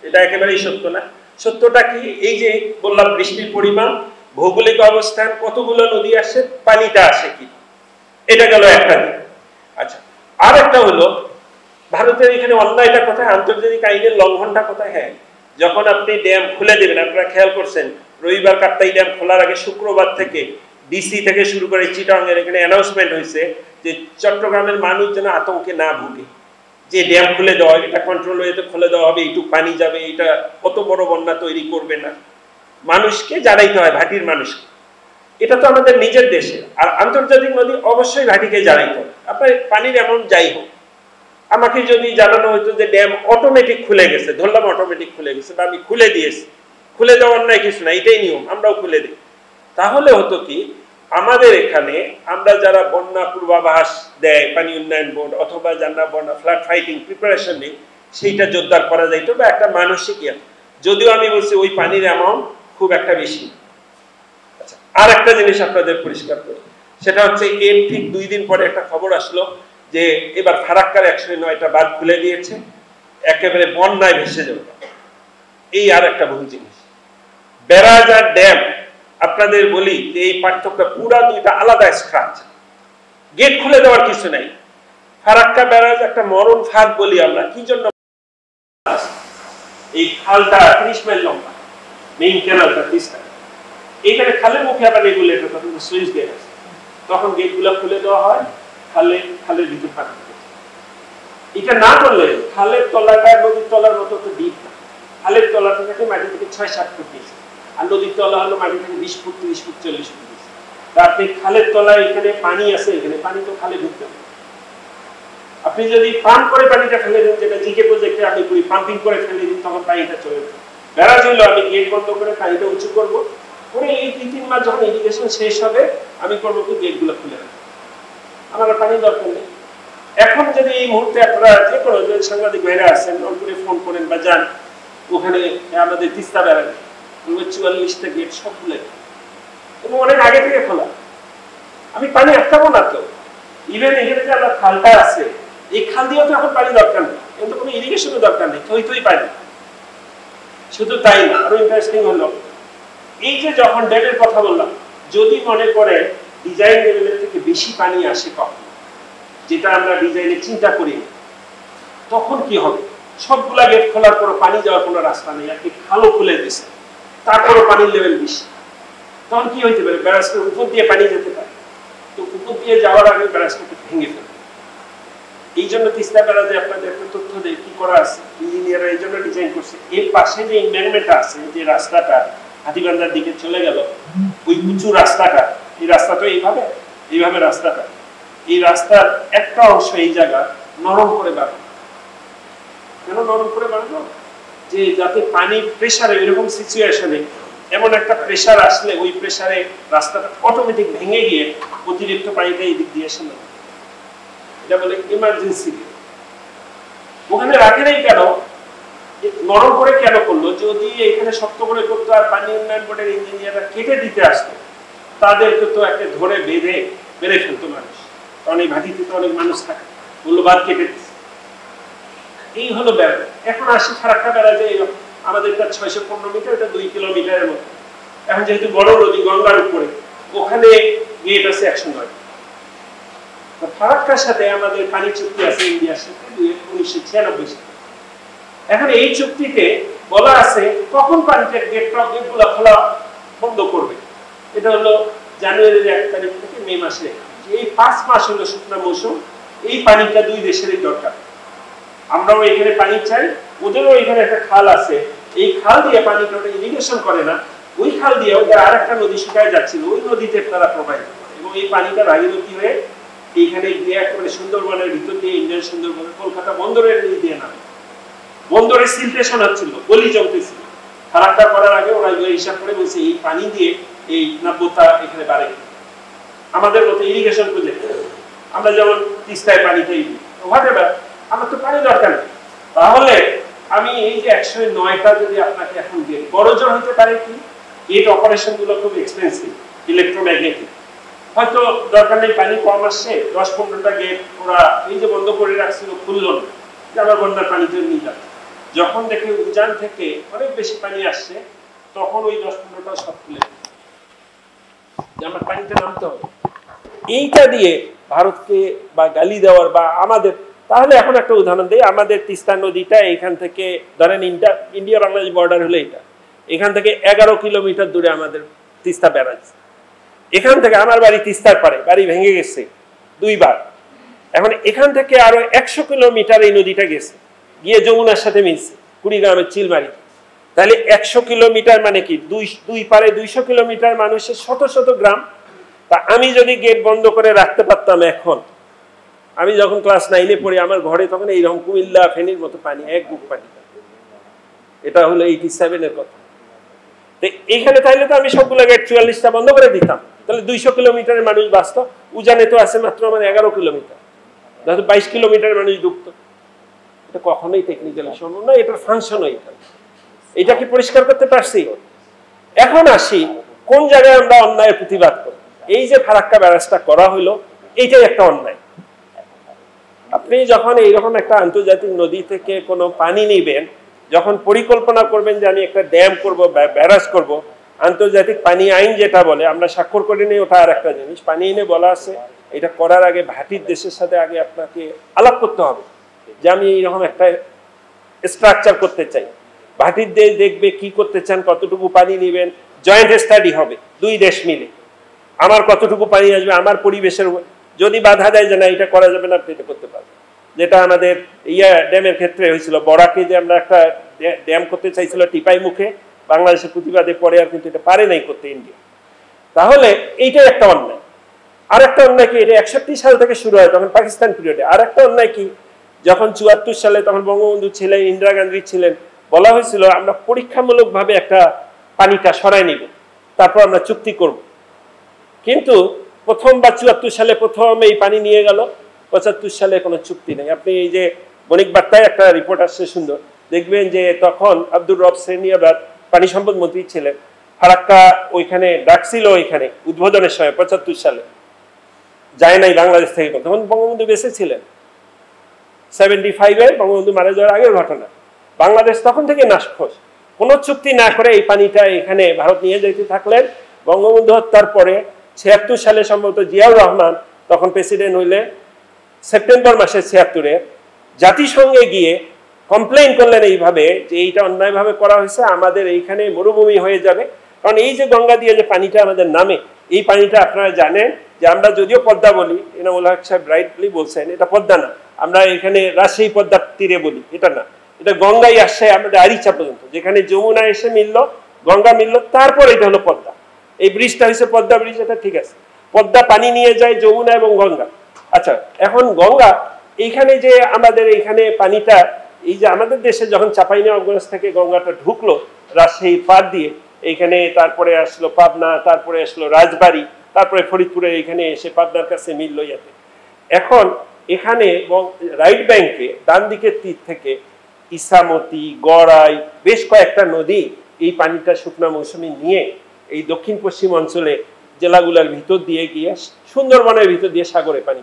এটা একেবারেই সত্য না। সত্যটা কি, এই যে বললাম বৃষ্টির পরিমাণ, ভৌগোলিক অবস্থান, কতগুলো নদী আসে, পানিটা আসে কি, এটা গেল একটা দিক। আচ্ছা, আর একটা হলো ভারতের এখানে অন্যায়টা কোথায়, আন্তর্জাতিক আইনের লঙ্ঘনটা কোথায়? হ্যাঁ, যখন আপনি ড্যাম খুলে দেবেন, আপনারা খেয়াল করছেন রবিবার কাপ্তাই ড্যাম খোলার আগে শুক্রবার থেকে ডিসি থেকে শুরু করে চিটাগাং এর এখানে অ্যানাউন্সমেন্ট হয়েছে যে চট্টগ্রামের মানুষ যেন আতঙ্কে না ভুগে, যে ড্যাম খুলে দেওয়া, এটা কন্ট্রোল ওয়েতে খুলে দেওয়া হবে, এইটুকু পানি যাবে, এটা কত বড় বন্যা তৈরি করবে না। মানুষকে জানাইতে হয়, ভাটির মানুষকে। এটা তো আমাদের নিজের দেশে। আর আন্তর্জাতিক নদী অবশ্যই ভাটিকে জানাইতে হবে। আপনার পানির এমন যাই হোক, আমাকে যদি জানানো হতো যে ড্যাম অটোমেটিক খুলে গেছে, ধরলাম অটোমেটিক খুলে গেছে, বা আমি খুলে দিয়েছি, খুলে দেওয়ার নাই কিছু না, এটাই নিয়ম, আমরাও খুলে দিই, তাহলে হতো কি, আমাদের এখানে আমরা যারা বন্যা পূর্বাভাস দেয় পানি উন্নয়ন বোর্ড অথবা যারা বন্যা ফ্লাড ফাইটিং প্রিপারেশন নেই, সেইটা জোরদার করা যাইতো, বা একটা মানসিক ইয়ে। যদিও আমি বলছি ওই পানির অ্যামাউন্ট খুব একটা বেশি। আচ্ছা, আর একটা জিনিস আপনাদের পরিষ্কার করি, সেটা হচ্ছে এর ঠিক 2 দিন পরে একটা খবর আসলো যে এবার ফারাক্কার 109টা বাঁধ খুলে দিয়েছে, একেবারে বন্যায় ভেসে যাবে। এই আর একটা ভুল জিনিস। ব্যারাজ আর ড্যাম, আপনাদের বলি যে এই পার্থক্য, পুরা দুইটা আলাদা স্ট্রাকচার। গেট খুলে দেওয়ার কিছু নাই। ফারাক্কা ব্যারাজ একটা মরণ ফাঁদ বলি আমরা, কি জন্য? এই খালটা 30 মাইল লম্বা, মেইন ক্যানালটা 30 মাইল। এইখানে খালের মুখে আবার রেগুলেটর, তখন সুইচ গেট আছে, তখন গেটগুলো খুলে দেওয়া হয়, খালের ভিতর পানি। এটা না করলে খালের তলাটা নদীর তলার মতো তো ডিপ না। খালের তলাটা থেকে মাটি থেকে 6-7 ফুট নিচে, আর নদীর তলা হলো মাটি থেকে 20 ফুট 30 ফুট 40 ফুট নিচে। তা আপনি খালের তলায় এখানে পানি আছে, এখানে পানি তো খালে ঢুকতে হবে। আপনি যদি পাম্প করে পানিটা ফেলে দেন, যেটা জিকে প্রজেক্টে আমি করি, পাম্পিং করে ফেলে দিন, তখন পানিটা চলে যাবে। ব্যারাজ হইলো আমি গেট বন্ধ করে পানিটা উঁচু করবো, করে এই 2-3 মাস যখন ইরিগেশন শেষ হবে, আমি করবো কি গেটগুলো খুলে রাখবো, আমার পানি দরকার নেই। এখন যদি এই মুহূর্তে আপনারা যে কোনো সাংবাদিক ভাইরা আছেন, রংপুরে ফোন করেন বা যান, ওখানে আমাদের তিস্তা ব্যারাজ 44টা গেট সব খুলে, এবং অনেক আগে থেকে খোলা। আমি পানি আটকাবো না তো। ইভেন এখানে যে আমার খালটা আছে, এই খাল দিয়েও তো এখন পানি দরকার নেই, কিন্তু কোনো ইরিগেশনের দরকার নেই, থই পানি। শুধু তাই না, আরো ইন্টারেস্টিং হলো, এই যে যখন ড্যামের কথা বললাম, যদি মনে করে ডিজাইন লেভেলের থেকে বেশি পানি আসে কখন, যেটা আমরা ডিজাইনে চিন্তা করি, তখন কি হবে? সবগুলা গেট খোলার পর পানি যাওয়ার কোনো রাস্তা নেই, আপনি খালও খুলে দিয়েছেন, তারপরও পানির লেভেল বেশি, তখন কি হইতে পারে? ব্যারাজটার উপর দিয়ে পানি যেতে পারে, তো উপর দিয়ে যাওয়ার আগে ব্যারাজটাকে ভেঙে ফেলবে। এই জন্য তিস্তা ব্যারাজে আপনাদের একটা তথ্য দেয় কি করা আছে, ইঞ্জিনিয়াররা এই জন্য ডিজাইন করছে, এর পাশে যে এনভায়রনমেন্টটা আছে, যে রাস্তাটা হাতিবান্ধার দিকে চলে গেল, ওই উঁচু রাস্তাটা, এই রাস্তা তো এইভাবে রাস্তাটা, এই রাস্তার একটা অংশ এই জায়গা নরম করে বানানো। কেন নরম করে বানানো? যে যাতে পানির প্রেসারে, এরকম সিচুয়েশনে এমন একটা প্রেসার আসলে ওই প্রেসারে রাস্তাটা অটোমেটিক ভেঙে গিয়ে অতিরিক্ত পানিটা এই দিক দিয়ে এসে না, এটা বলে ইমার্জেন্সি। ওখানে রাখে নাই কেন, নরম করে কেন করলো? যদি এখানে শক্ত করে করতো আর পানি উন্নয়ন বোর্ডের ইঞ্জিনিয়াররা কেটে দিতে আসতো, তাদেরকে তো একটা ধরে বেঁধে ফেলতো মানুষ, কারণ এই ভাটিতে তো অনেক মানুষ থাকে, বললো বাদ কেটে দিচ্ছে। এই হলো ব্যারাজ। এখন আসি ফারাক্কা ব্যারাজে, আমাদের 615 মিটার, এটা 2 কিলোমিটারের মতো। এখন যেহেতু বড় নদী গঙ্গার উপরে, ওখানে গেট আছে 109। ফারাক্কার সাথে আমাদের পানি চুক্তি আছে ইন্ডিয়ার সাথে 1996 সালে। এখন এই চুক্তিতে বলা আছে কখন পানিটা গেটগুলো খোলা বন্ধ করবে। এটা হলো জানুয়ারির 1 তারিখ থেকে মে মাসে। এই 5 মাস হলো শুকনো মৌসুম, এই পানিটা 2 দেশেরই দরকার। আমরাও এখানে পানি চাই, ওদেরও এখানে একটা খাল আছে, এই খাল দিয়ে পানিটা ইরিগেশন করে না, ওই খাল দিয়ে ওদের আরেকটা নদী শুকায় যাচ্ছিল, ওই নদীতে তারা প্রবাহিত করে, এবং এই পানিটা ভাগীরথী হয়ে এইখানে গিয়ে একেবারে সুন্দরবনের ভিতর দিয়ে, ইন্ডিয়ান সুন্দরবনের কলকাতা বন্দরের নিচ দিয়ে নামে। বন্দরে সিলটেশন হচ্ছিল, গলি জমতেছিল। ফারাক্কা করার আগে ওরা হিসাব করে বলছে এই পানি দিয়ে এই নাব্যতা এখানে বাড়ে। আমাদের মতো ইরিগেশন প্রজেক্ট, আমরা যেমন তিস্তায় পানি খাই, হোয়াটএভার, আমার তো পানি দরকার নেই। তাহলে আমি এই যে 109টা যদি আপনাকে এখন গেট, বড় জোর হতে পারে কি, গেট অপারেশন গুলো খুব এক্সপেন্সিভ, ইলেকট্রোম্যাগনেটিক, হয়তো দরকার নেই, পানি কম আসছে, 10-15টা গেট ওরা এই যে বন্ধ করে রাখছিল, খুললো না, যে আমার বন্যার পানিতে নিয়ে যাচ্ছে। যখন দেখে উজান থেকে অনেক বেশি পানি আসছে, তখন ওই 10-15টা সব খুলে যে আমার পানিতে নামতে হবে। এইটা দিয়ে ভারতকে বা গালি দেওয়ার বা আমাদের, তাহলে এখন একটা উদাহরণ দেই, আমাদের তিস্তা নদীটা এখান থেকে ধরেন ইন্ডিয়া বাংলাদেশ বর্ডার হলো এটা, এখান থেকে 11 কিলোমিটার দূরে আমাদের তিস্তা ব্যারাজ। এখান থেকে আমার বাড়ি তিস্তার পারে, বাড়ি ভেঙে গেছে 2 বার, এখন এখান থেকে আরো 100 কিলোমিটার এই নদীটা গেছে, গিয়ে যমুনার সাথে মিলছে কুড়িগ্রামের চিলমারি। তাহলে 100 কিলোমিটার মানে কি দুই পারে 200 কিলোমিটার মানুষের শত শত গ্রাম। তা আমি যদি গেট বন্ধ করে রাখতে পারতাম, এখন আমি যখন ক্লাস 9-এ পড়ি আমার ঘরে তখন এইরকম কুমিল্লা ফেনীর মতো পানি, এক বুক পানি। এটা হলো 87-এর কথা। তো এইখানে তাইলে তো আমি সবগুলো গেট 44টা বন্ধ করে দিতাম, তাহলে 200 কিলোমিটারের মানুষ বাঁচত। উজানে তো আছে মাত্র আমার 11 কিলোমিটার, 22 কিলোমিটার মানুষ ডুবত। এটা কখনোই টেকনিক্যালি সম্ভব না, এটার ফাংশন এটা কি পরিষ্কার করতে পারছি? এখন আসি কোন জায়গায় আমরা অন্যায়ের প্রতিবাদ করি। এই যে ফারাক্কা ব্যারাজটা করা হলো, এইটাই একটা অন্যায়। আপনি যখন এইরকম একটা আন্তর্জাতিক নদী থেকে কোনো পানি নিবেন, যখন পরিকল্পনা করবেন যে আমি একটা ড্যাম করব, ব্যারাজ করব, আন্তর্জাতিক পানি আইন যেটা বলে, আমরা স্বাক্ষর করে নিই, ওটা আর একটা জিনিস। পানি আইনে বলা আছে এটা করার আগে ভাটির দেশের সাথে আগে আপনাকে আলাপ করতে হবে যে আমি এইরকম একটা স্ট্রাকচার করতে চাই। ভাটির দেশ দেখবে কি করতে চান, কতটুকু পানি নেবেন, জয়েন্ট স্টাডি হবে 2 দেশ মিলে। আমার কতটুকু পানি আসবে, আমার পরিবেশের যদি বাধা দেয় যে না এটা করা যাবে না, আপনি এটা করতে পারবেন। যেটা আমাদের ড্যামের ক্ষেত্রে হয়েছিল, বড়াকে যে আমরা একটা ড্যাম করতে চাইছিল টিপাই মুখে, বাংলাদেশের প্রতিবাদে পরে আর কিন্তু এটা পারে নাই করতে ইন্ডিয়া। তাহলে এইটাই একটা অন্যায়। আর একটা অন্যায় কি, এটা 61 সাল থেকে শুরু হয়, তখন পাকিস্তান পিরিয়ডে। আর একটা অন্যায় কি, যখন 74 সালে তখন বঙ্গবন্ধু ছিলেন, ইন্দিরা গান্ধী ছিলেন, বলা হয়েছিল আমরা পরীক্ষামূলকভাবে একটা পানিটা সরাই নিব, তারপর আমরা চুক্তি করব। কিন্তু প্রথম বা 74 সালে প্রথম এই পানি নিয়ে গেল, 75 সালে কোনো চুক্তি নেই। আপনি এই যে বণিক বার্তায় একটা রিপোর্ট আসছে সুন্দর, দেখবেন যে তখন আব্দুর রব সেনিয়াবাদ পানি সম্পদ মন্ত্রী ছিলেন, ফারাক্কা ওইখানে ডাকছিল, ওইখানে উদ্বোধনের সময় 75 সালে যায় নাই বাংলাদেশ থেকে, তখন বঙ্গবন্ধু বেঁচে ছিলেন। 75-এ বঙ্গবন্ধু মারা যাওয়ার আগের ঘটনা। বাংলাদেশ তখন থেকে নাশখোশ, কোনো চুক্তি না করে এই পানিটা এখানে ভারত নিয়ে যেতে থাকলেন। বঙ্গবন্ধু হত্যার পরে 76 সালে সম্ভবত জিয়াউর রহমান তখন প্রেসিডেন্ট হইলে, সেপ্টেম্বর মাসে 76-এ জাতিসংঘে গিয়ে কমপ্লেইন করলেন এইভাবে যে এইটা অন্যায়ভাবে করা হয়েছে, আমাদের এইখানে মরুভূমি হয়ে যাবে। কারণ এই যে গঙ্গা দিয়ে যে পানিটা আমাদের নামে, এই পানিটা আপনারা জানেন যে আমরা যদিও পদ্মা বলি, এনামুল হক সাহেব রাইটলি বলছেন এটা পদ্মা না, আমরা এখানে রাজশাহী পদ্মার তীরে বলি, এটা না, এটা গঙ্গাই আসছে আমাদের আরিচা পর্যন্ত, যেখানে যমুনা এসে মিলল, গঙ্গা মিলল, তারপর এটা হলো পদ্মা। এই ব্রিজটা হয়েছে পদ্মা ব্রিজ, এটা ঠিক আছে। পদ্মা পানি নিয়ে যায় যমুনা এবং গঙ্গা। আচ্ছা, এখন গঙ্গা এইখানে যে আমাদের এইখানে পানিটা, এই যে আমাদের দেশে যখন চাঁপাইনবাবগঞ্জ থেকে গঙ্গাটা ঢুকলো রাজশাহী পার দিয়ে, এইখানে তারপরে আসলো পাবনা, তারপরে আসলো রাজবাড়ী, তারপরে ফরিদপুরের এইখানে এসে পাবনার কাছে মিলল ইয়াতে। এখন এখানে রাইট ব্যাংকে ডান দিকের তীর থেকে ইসামতি, গড়াই, বেশ কয়েকটা নদী এই পানিটা শুকনো মৌসুমে নিয়ে এই দক্ষিণ পশ্চিম অঞ্চলে জেলাগুলোর ভিতর দিয়ে গিয়ে সুন্দরবনের ভিতর দিয়ে সাগরে পানি।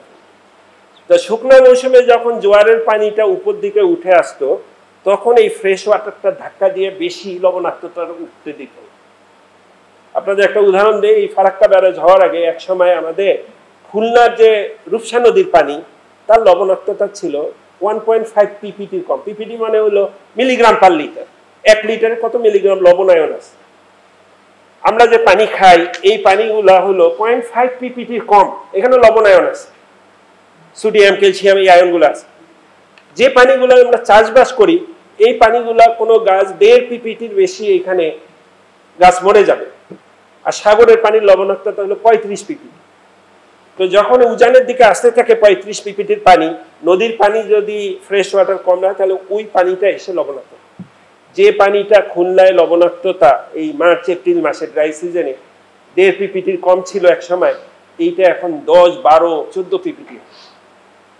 তা শুকনো মৌসুমে যখন জোয়ারের পানিটা উপর দিকে উঠে আসতো, তখন এই ফ্রেশ ওয়াটারটা ধাক্কা দিয়ে বেশি লবণাক্ততা উঠতে দিত। আপনাদের একটা উদাহরণ দিই, এই ফারাক্কা ব্যারাজ হওয়ার আগে এক সময় আমাদের খুলনার যে রূপসা নদীর পানি, তার লবণাক্ততা ছিল 1.5 পিপিটি কম। পিপিটি মানে হলো মিলিগ্রাম পার লিটার। 1 লিটারে কত মিলিগ্রাম লবণায়ন আছে। আমরা যে পানি খাই এই পানিগুলা হলো 0.5 পিপিটি কম, এখানে লবণায়ন আছে, সোডিয়াম, ক্যালসিয়াম, এই আয়নগুলো আছে। যে পানিগুলো আমরা চাষবাস করি এই পানিগুলা কোনো গাছ 1.5 পিপিটির বেশি এখানে গাছ মরে যাবে। আর সাগরের পানির লবণাক্ততা হলো 35 পিপিটি। তো যখন উজানের দিকে আসতে থাকে 35 পিপিটির পানি, নদীর পানি যদি ফ্রেশ ওয়াটার কম হয় তাহলে ওই পানিটা এসে লবণাক্ত। যে পানিটা খুলনায় লবণাক্ততা এই মার্চ এপ্রিল মাসে ড্রাই সিজনে 1.5 পিপিটির কম ছিল এক সময়, এইটা এখন 10, 12, 14 পিপিটি।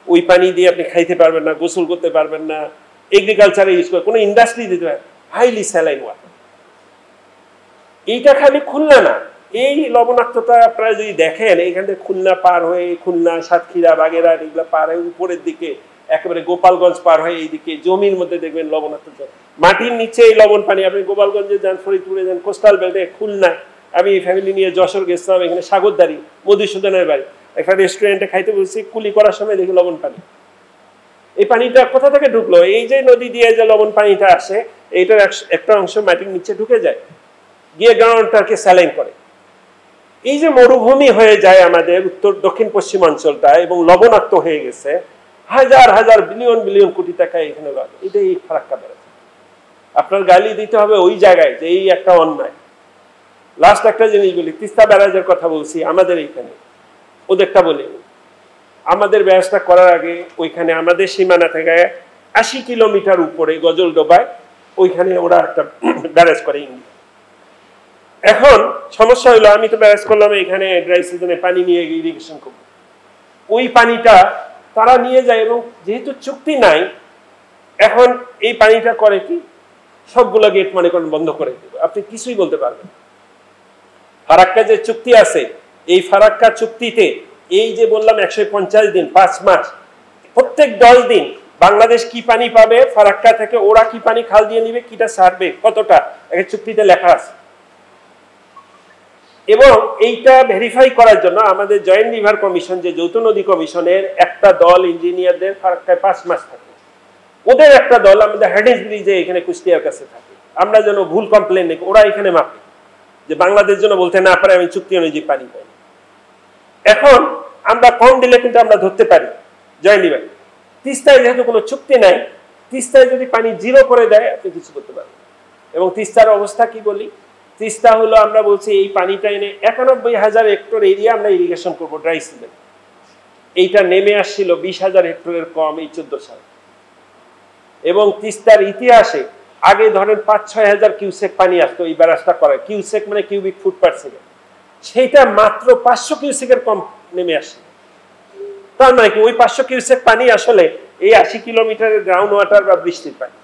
ওই পানি দিয়ে আপনি খাইতে পারবেন না, গোসল করতে পারবেন না, এগ্রিকালচারে ইউজ করে, কোনো ইন্ডাস্ট্রি দিতে পারে, হাইলি স্যালাইন ওয়াটার। এইটা খালি খুলনা না, এই লবণাক্ততা আপনারা যদি দেখেন এইখান থেকে খুলনা পার হয়ে, খুলনা, সাতক্ষীরা, বাগেরহাট এগুলো পার হয়ে উপরের দিকে একেবারে গোপালগঞ্জ পার হয়ে এইদিকে জমির মধ্যে দেখবেন লবণাক্ততা। মাটির নিচে এই লবণ পানি। আপনি গোপালগঞ্জে যান, ফরিদপুরে যান, কোস্টাল বেল্টে, খুলনায়, আমি ফ্যামিলি নিয়ে যশোর গেছিলাম, এখানে সাগরদারি মধুসূদনের বাড়ি, একটা রেস্টুরেন্টে খাইতে বলছি, কুলি করার সময় দেখি লবণ পানি। এই পানিটা কোথা থেকে ঢুকলো? এই যে নদী দিয়ে যে লবণ পানিটা আসে, এইটার একটা অংশ মাটির নিচে ঢুকে যায়, গিয়ে গ্রাউন্ডটাকে স্যালাইন করে। এই যে মরুভূমি হয়ে যায় আমাদের উত্তর দক্ষিণ পশ্চিম অঞ্চলটা এবং লবণাক্ত হয়ে গেছে, হাজার হাজার বিলিয়ন বিলিয়ন কোটি টাকা এখানে লাগে, এটা এই ফারাক্কা ব্যারাজ। আপনার গালি দিতে হবে ওই জায়গায় যে এই একটা অন্যায়। লাস্ট একটা জিনিস বলি, তিস্তা ব্যারাজের কথা বলছি, আমাদের এইখানে, ওদেরটা বলি। আমাদের ব্যারাজটা করার আগে ওইখানে আমাদের সীমানা থেকে 80 কিলোমিটার উপরে গজলডোবায় ওইখানে ওরা একটা ব্যারাজ করে ইন্ডিয়া। এখন সমস্যা হলো, আমি তো ব্যারাজ করলাম এখানে ড্রাই সিজনে পানি নিয়ে ইরিগেশন করবো, ওই পানিটা তারা নিয়ে যায় এবং যেহেতু চুক্তি নাই, এখন এই পানিটা করে কি, সবগুলো গেট মনে করেন বন্ধ করে দেবে, আপনি কিছুই বলতে পারবেন। ফারাক্কা যে চুক্তি আছে, এই ফারাক্কা চুক্তিতে এই যে বললাম 150 দিন, 5 মাস, প্রত্যেক 10 দিন বাংলাদেশ কি পানি পাবে ফারাক্কা থেকে, ওরা কি পানি খাল দিয়ে নিবে, কিটা ছাড়বে, কতটা, একটা চুক্তিতে লেখা আছে। এবং এইটা ভেরিফাই করার জন্য আমাদের জয়েন্ট রিভার কমিশন, যে যৌথ নদী কমিশনের একটা দল ইঞ্জিনিয়ারদের ফারাক্কায় 5 মাস থাকে, ওদের একটা দল আমাদের হার্ডিস ব্রিজে এখানে কুষ্টিয়ার কাছে থাকে। আমরা যেন ভুল কমপ্লেন নেই, ওরা এখানে মাপে যে বাংলাদেশ যেন বলতে না পারে আমি চুক্তি অনুযায়ী পানি পাই। এখন আমরা কম দিলে কিন্তু আমরা ধরতে পারি জয়েন্ট রিভার। তিস্তায় যেহেতু কোনো চুক্তি নাই, তিস্তায় যদি পানি 0 করে দেয় আপনি কিছু করতে পারবেন। এবং তিস্তার অবস্থা কি বলি, তিস্তা হলো আমরা বলছি এই পানিটা এনে 91,000 হেক্টর এরিয়া আমরা ইরিগেশন করবো ড্রাই সিজন। এইটা নেমে আসছিল 20,000 হেক্টরের কম এই 14 সাল। এবং তিস্তার ইতিহাসে আগে ধরেন 5-6 হাজার কিউসেক পানি আসতো এই ব্যারাজটা করে, কিউসেক মানে কিউবিক ফুট পার সেকেন্ড, সেইটা মাত্র 500 কিউসেকের কম নেমে আসে। তার মানে কি ওই 500 কিউসেক পানি আসলে এই 80 কিলোমিটারের গ্রাউন্ড ওয়াটার বা বৃষ্টির পানি।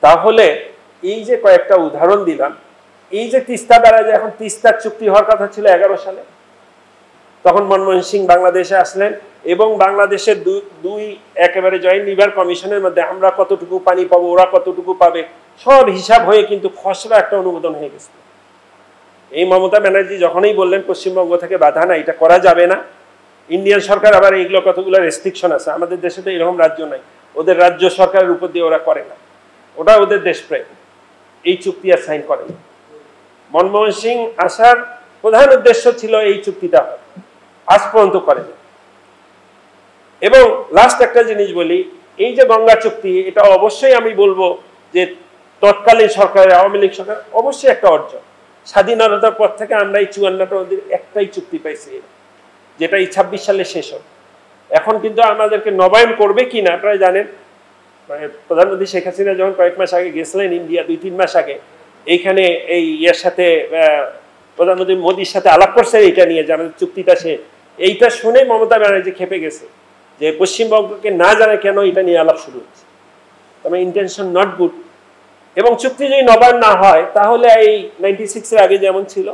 তাহলে এই যে কয়েকটা উদাহরণ দিলাম, এই যে তিস্তা ব্যারাজ, এখন তিস্তার চুক্তি হওয়ার কথা ছিল 11 সালে, তখন মনমোহন সিং বাংলাদেশে আসলেন এবং বাংলাদেশের দুই একেবারে জয়েন্ট রিভার কমিশনের মধ্যে আমরা কতটুকু পানি পাবো, ওরা কতটুকু পাবে, সব হিসাব হয়ে কিন্তু খসড়া একটা অনুমোদন হয়ে গেছে। এই মমতা ব্যানার্জি যখনই বললেন পশ্চিমবঙ্গ থেকে বাধা না, এটা করা যাবে না, ইন্ডিয়ান সরকার আবার এইগুলো কতগুলো রেস্ট্রিকশন আছে, আমাদের দেশে তো এরকম রাজ্য নাই, ওদের রাজ্য সরকারের উপর দিয়ে ওরা করে না, ওটা ওদের দেশপ্রেম, এই চুক্তি আর সাইন করে। মনমোহন সিং আসার প্রধান উদ্দেশ্য ছিল এই চুক্তিটা আজ পর্যন্ত করে। এবং লাস্ট একটা জিনিস বলি, এই যে গঙ্গা চুক্তি, এটা অবশ্যই আমি বলবো যে তৎকালীন সরকারের, আওয়ামী লীগ সরকার অবশ্যই একটা অর্জন। স্বাধীনতার পর থেকে আমরা এই 54টা নদীর একটাই চুক্তি পাইছি, যেটা এই 26 সালে শেষ হবে। এখন কিন্তু আমাদেরকে নবায়ন করবে কিনা আপনারা জানেন, প্রধানমন্ত্রী শেখ হাসিনা যখন কয়েক মাস আগে গেছিলেন ইন্ডিয়া, 2-3 মাস আগে, এইখানে এই ইয়ের সাথে প্রধানমন্ত্রী মোদীর সাথে আলাপ করছে এইটা নিয়ে যে আমাদের চুক্তিটা সে, এইটা শুনে মমতা ব্যানার্জি খেপে গেছে যে পশ্চিমবঙ্গকে না জানে কেন এটা নিয়ে আলাপ শুরু হচ্ছে, তবে ইন্টেনশন নট গুড। এবং চুক্তি যদি নবায়ন না হয় তাহলে এই 96-এর আগে যেমন ছিল,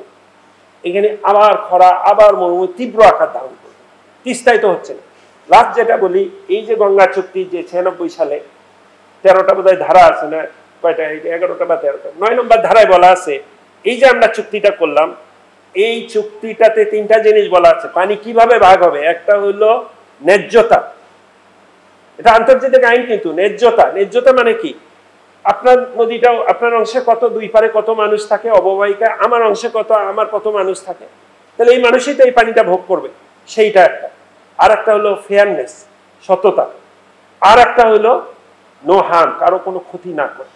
এখানে আবার খরা, আবার মরুভূমি তীব্র আকার ধারণ করবে। তিস্তায় তো হচ্ছে না। লাস্ট যেটা বলি, এই যে গঙ্গা চুক্তি যে 96 সালে 13টা বোধহয় ধারা আছে না, কয়টা, 11টা বা 13টা, 9 নম্বর ধারায় বলা আছে এই যে আমরা চুক্তিটা করলাম, এই চুক্তিটাতে 3টা জিনিস বলা আছে পানি কিভাবে ভাগ হবে। একটা হলো ন্যায্যতা, এটা আন্তর্জাতিক আইন, কিন্তু ন্যায্যতা, ন্যায্যতা মানে কি, আপনার নদীটাও আপনার অংশে কত, দুই পারে কত মানুষ থাকে অববাহিকা, আমার অংশে কত, আমার কত মানুষ থাকে, তাহলে এই মানুষই তো এই পানিটা ভোগ করবে, সেইটা একটা। আর একটা হলো ফেয়ারনেস, সততা। আর একটা হলো নো হার্ম, কারো কোনো ক্ষতি না করে।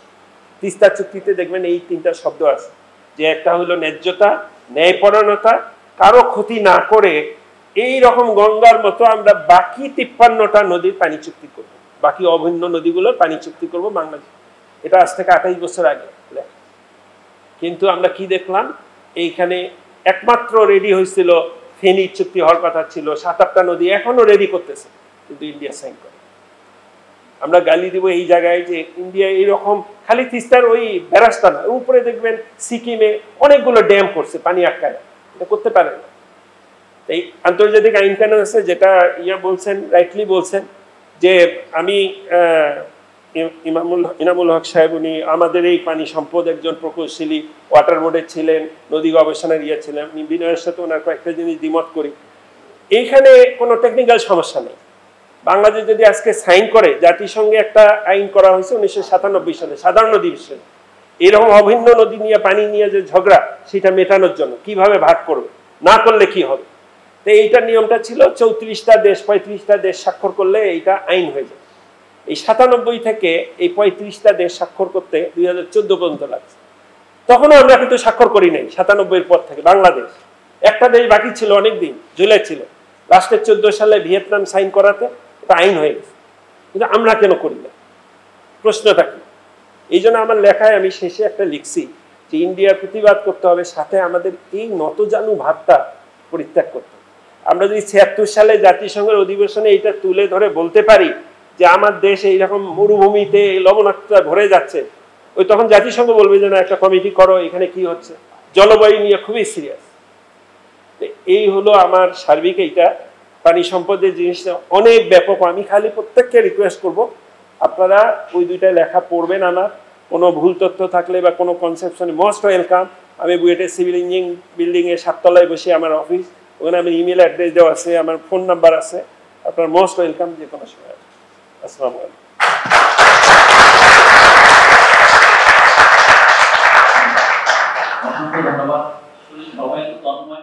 তিস্তা চুক্তিতে দেখবেন এই 3টা শব্দ আছে, যে একটা হলো ন্যায্যতা, ন্যায়পরায়ণতা, কারো ক্ষতি না করে। এই রকম গঙ্গার মতো আমরা বাকি 53টা নদীর পানি চুক্তি করব, বাকি অভিন্ন নদীগুলোর পানি চুক্তি করব বাংলাদেশ। এটা আজ থেকে 28 বছর আগে। কিন্তু আমরা কি দেখলাম, এইখানে একমাত্র রেডি হয়েছিল ফেনী চুক্তি হওয়ার কথা ছিল, 7-8টা নদী এখনো রেডি করতেছে, কিন্তু ইন্ডিয়া সাইন করে। আমরা গালি দিব এই জায়গায় যে ইন্ডিয়া এইরকম খালি তিস্তার ওই ব্যারাজটা না, উপরে দেখবেন সিকিমে অনেকগুলো ড্যাম করছে পানি আটকায়, এটা করতে পারে না। এই আন্তর্জাতিক আইন কানুন আছে, যেটা বলছেন, রাইটলি বলছেন, যে আমি ইনামুল হক সাহেব, উনি আমাদের এই পানি সম্পদ একজন প্রকৌশলী, ওয়াটার বোর্ডের ছিলেন, নদী গবেষণার ছিলেন, আমি বিনয়ের সাথে ওনার কয়েকটা জিনিস দ্বিমত করি। এইখানে কোনো টেকনিক্যাল সমস্যা নেই। বাংলাদেশ যদি আজকে সাইন করে, জাতিসংঘে একটা আইন করা হয়েছে 1997 সালে সাধারণ অধিবেশনে, এরকম অভিন্ন নদী নিয়ে পানি নিয়ে যে ঝগড়া সেটা মেটানোর জন্য কিভাবে ভাগ করবে, না করলে কি হবে। তো এইটার নিয়মটা ছিল 34টা দেশ 35টা দেশ স্বাক্ষর করলে এইটা আইন হয়ে যায়। এই 97 থেকে এই 35টা দেশ স্বাক্ষর করতে 2014 পর্যন্ত লাগছে। তখনও আমরা কিন্তু স্বাক্ষর করি নাই 97-এর পর থেকে। বাংলাদেশ একটা দেশ বাকি ছিল, অনেক দিন ঝুলে ছিল। লাস্টের 14 সালে ভিয়েতনাম সাইন করাতে এটা আইন হয়ে গেছে, কিন্তু আমরা কেন করি না, প্রশ্নটা কি। এই জন্য আমার লেখায় আমি শেষে একটা লিখছি যে ইন্ডিয়ার প্রতিবাদ করতে হবে, সাথে আমাদের এই নতজানু ভাবটা পরিত্যাগ করতে হবে। আমরা যদি 76 সালে জাতিসংঘের অধিবেশনে এটা তুলে ধরে বলতে পারি যে আমার দেশ এইরকম মরুভূমিতে লবণাক্ততা ভরে যাচ্ছে, ওই তখন জাতিসংঘ বলবে যে না, একটা কমিটি করো, এখানে কি হচ্ছে। জলবায়ু নিয়ে খুবই সিরিয়াস। এই হলো আমার সার্বিক এইটা পানি সম্পদের জিনিসটা অনেক ব্যাপক। আমি খালি প্রত্যেককে রিকোয়েস্ট করব আপনারা ওই দুইটা লেখা পড়বেন। আমার কোনো ভুল তথ্য থাকলে বা কোনো কনসেপশনে মোস্ট ওয়েলকাম। আমি বুয়েটের সিভিল ইঞ্জিনিয়ারিং বিল্ডিংয়ে 7 তলায় বসে আমার অফিস, ওখানে আমার ইমেল অ্যাড্রেস দেওয়া আছে, আমার ফোন নাম্বার আছে। আপনার মোস্ট ওয়েলকাম যে কোনো সময়। আসসালামু আলাইকুম। ধন্যবাদ।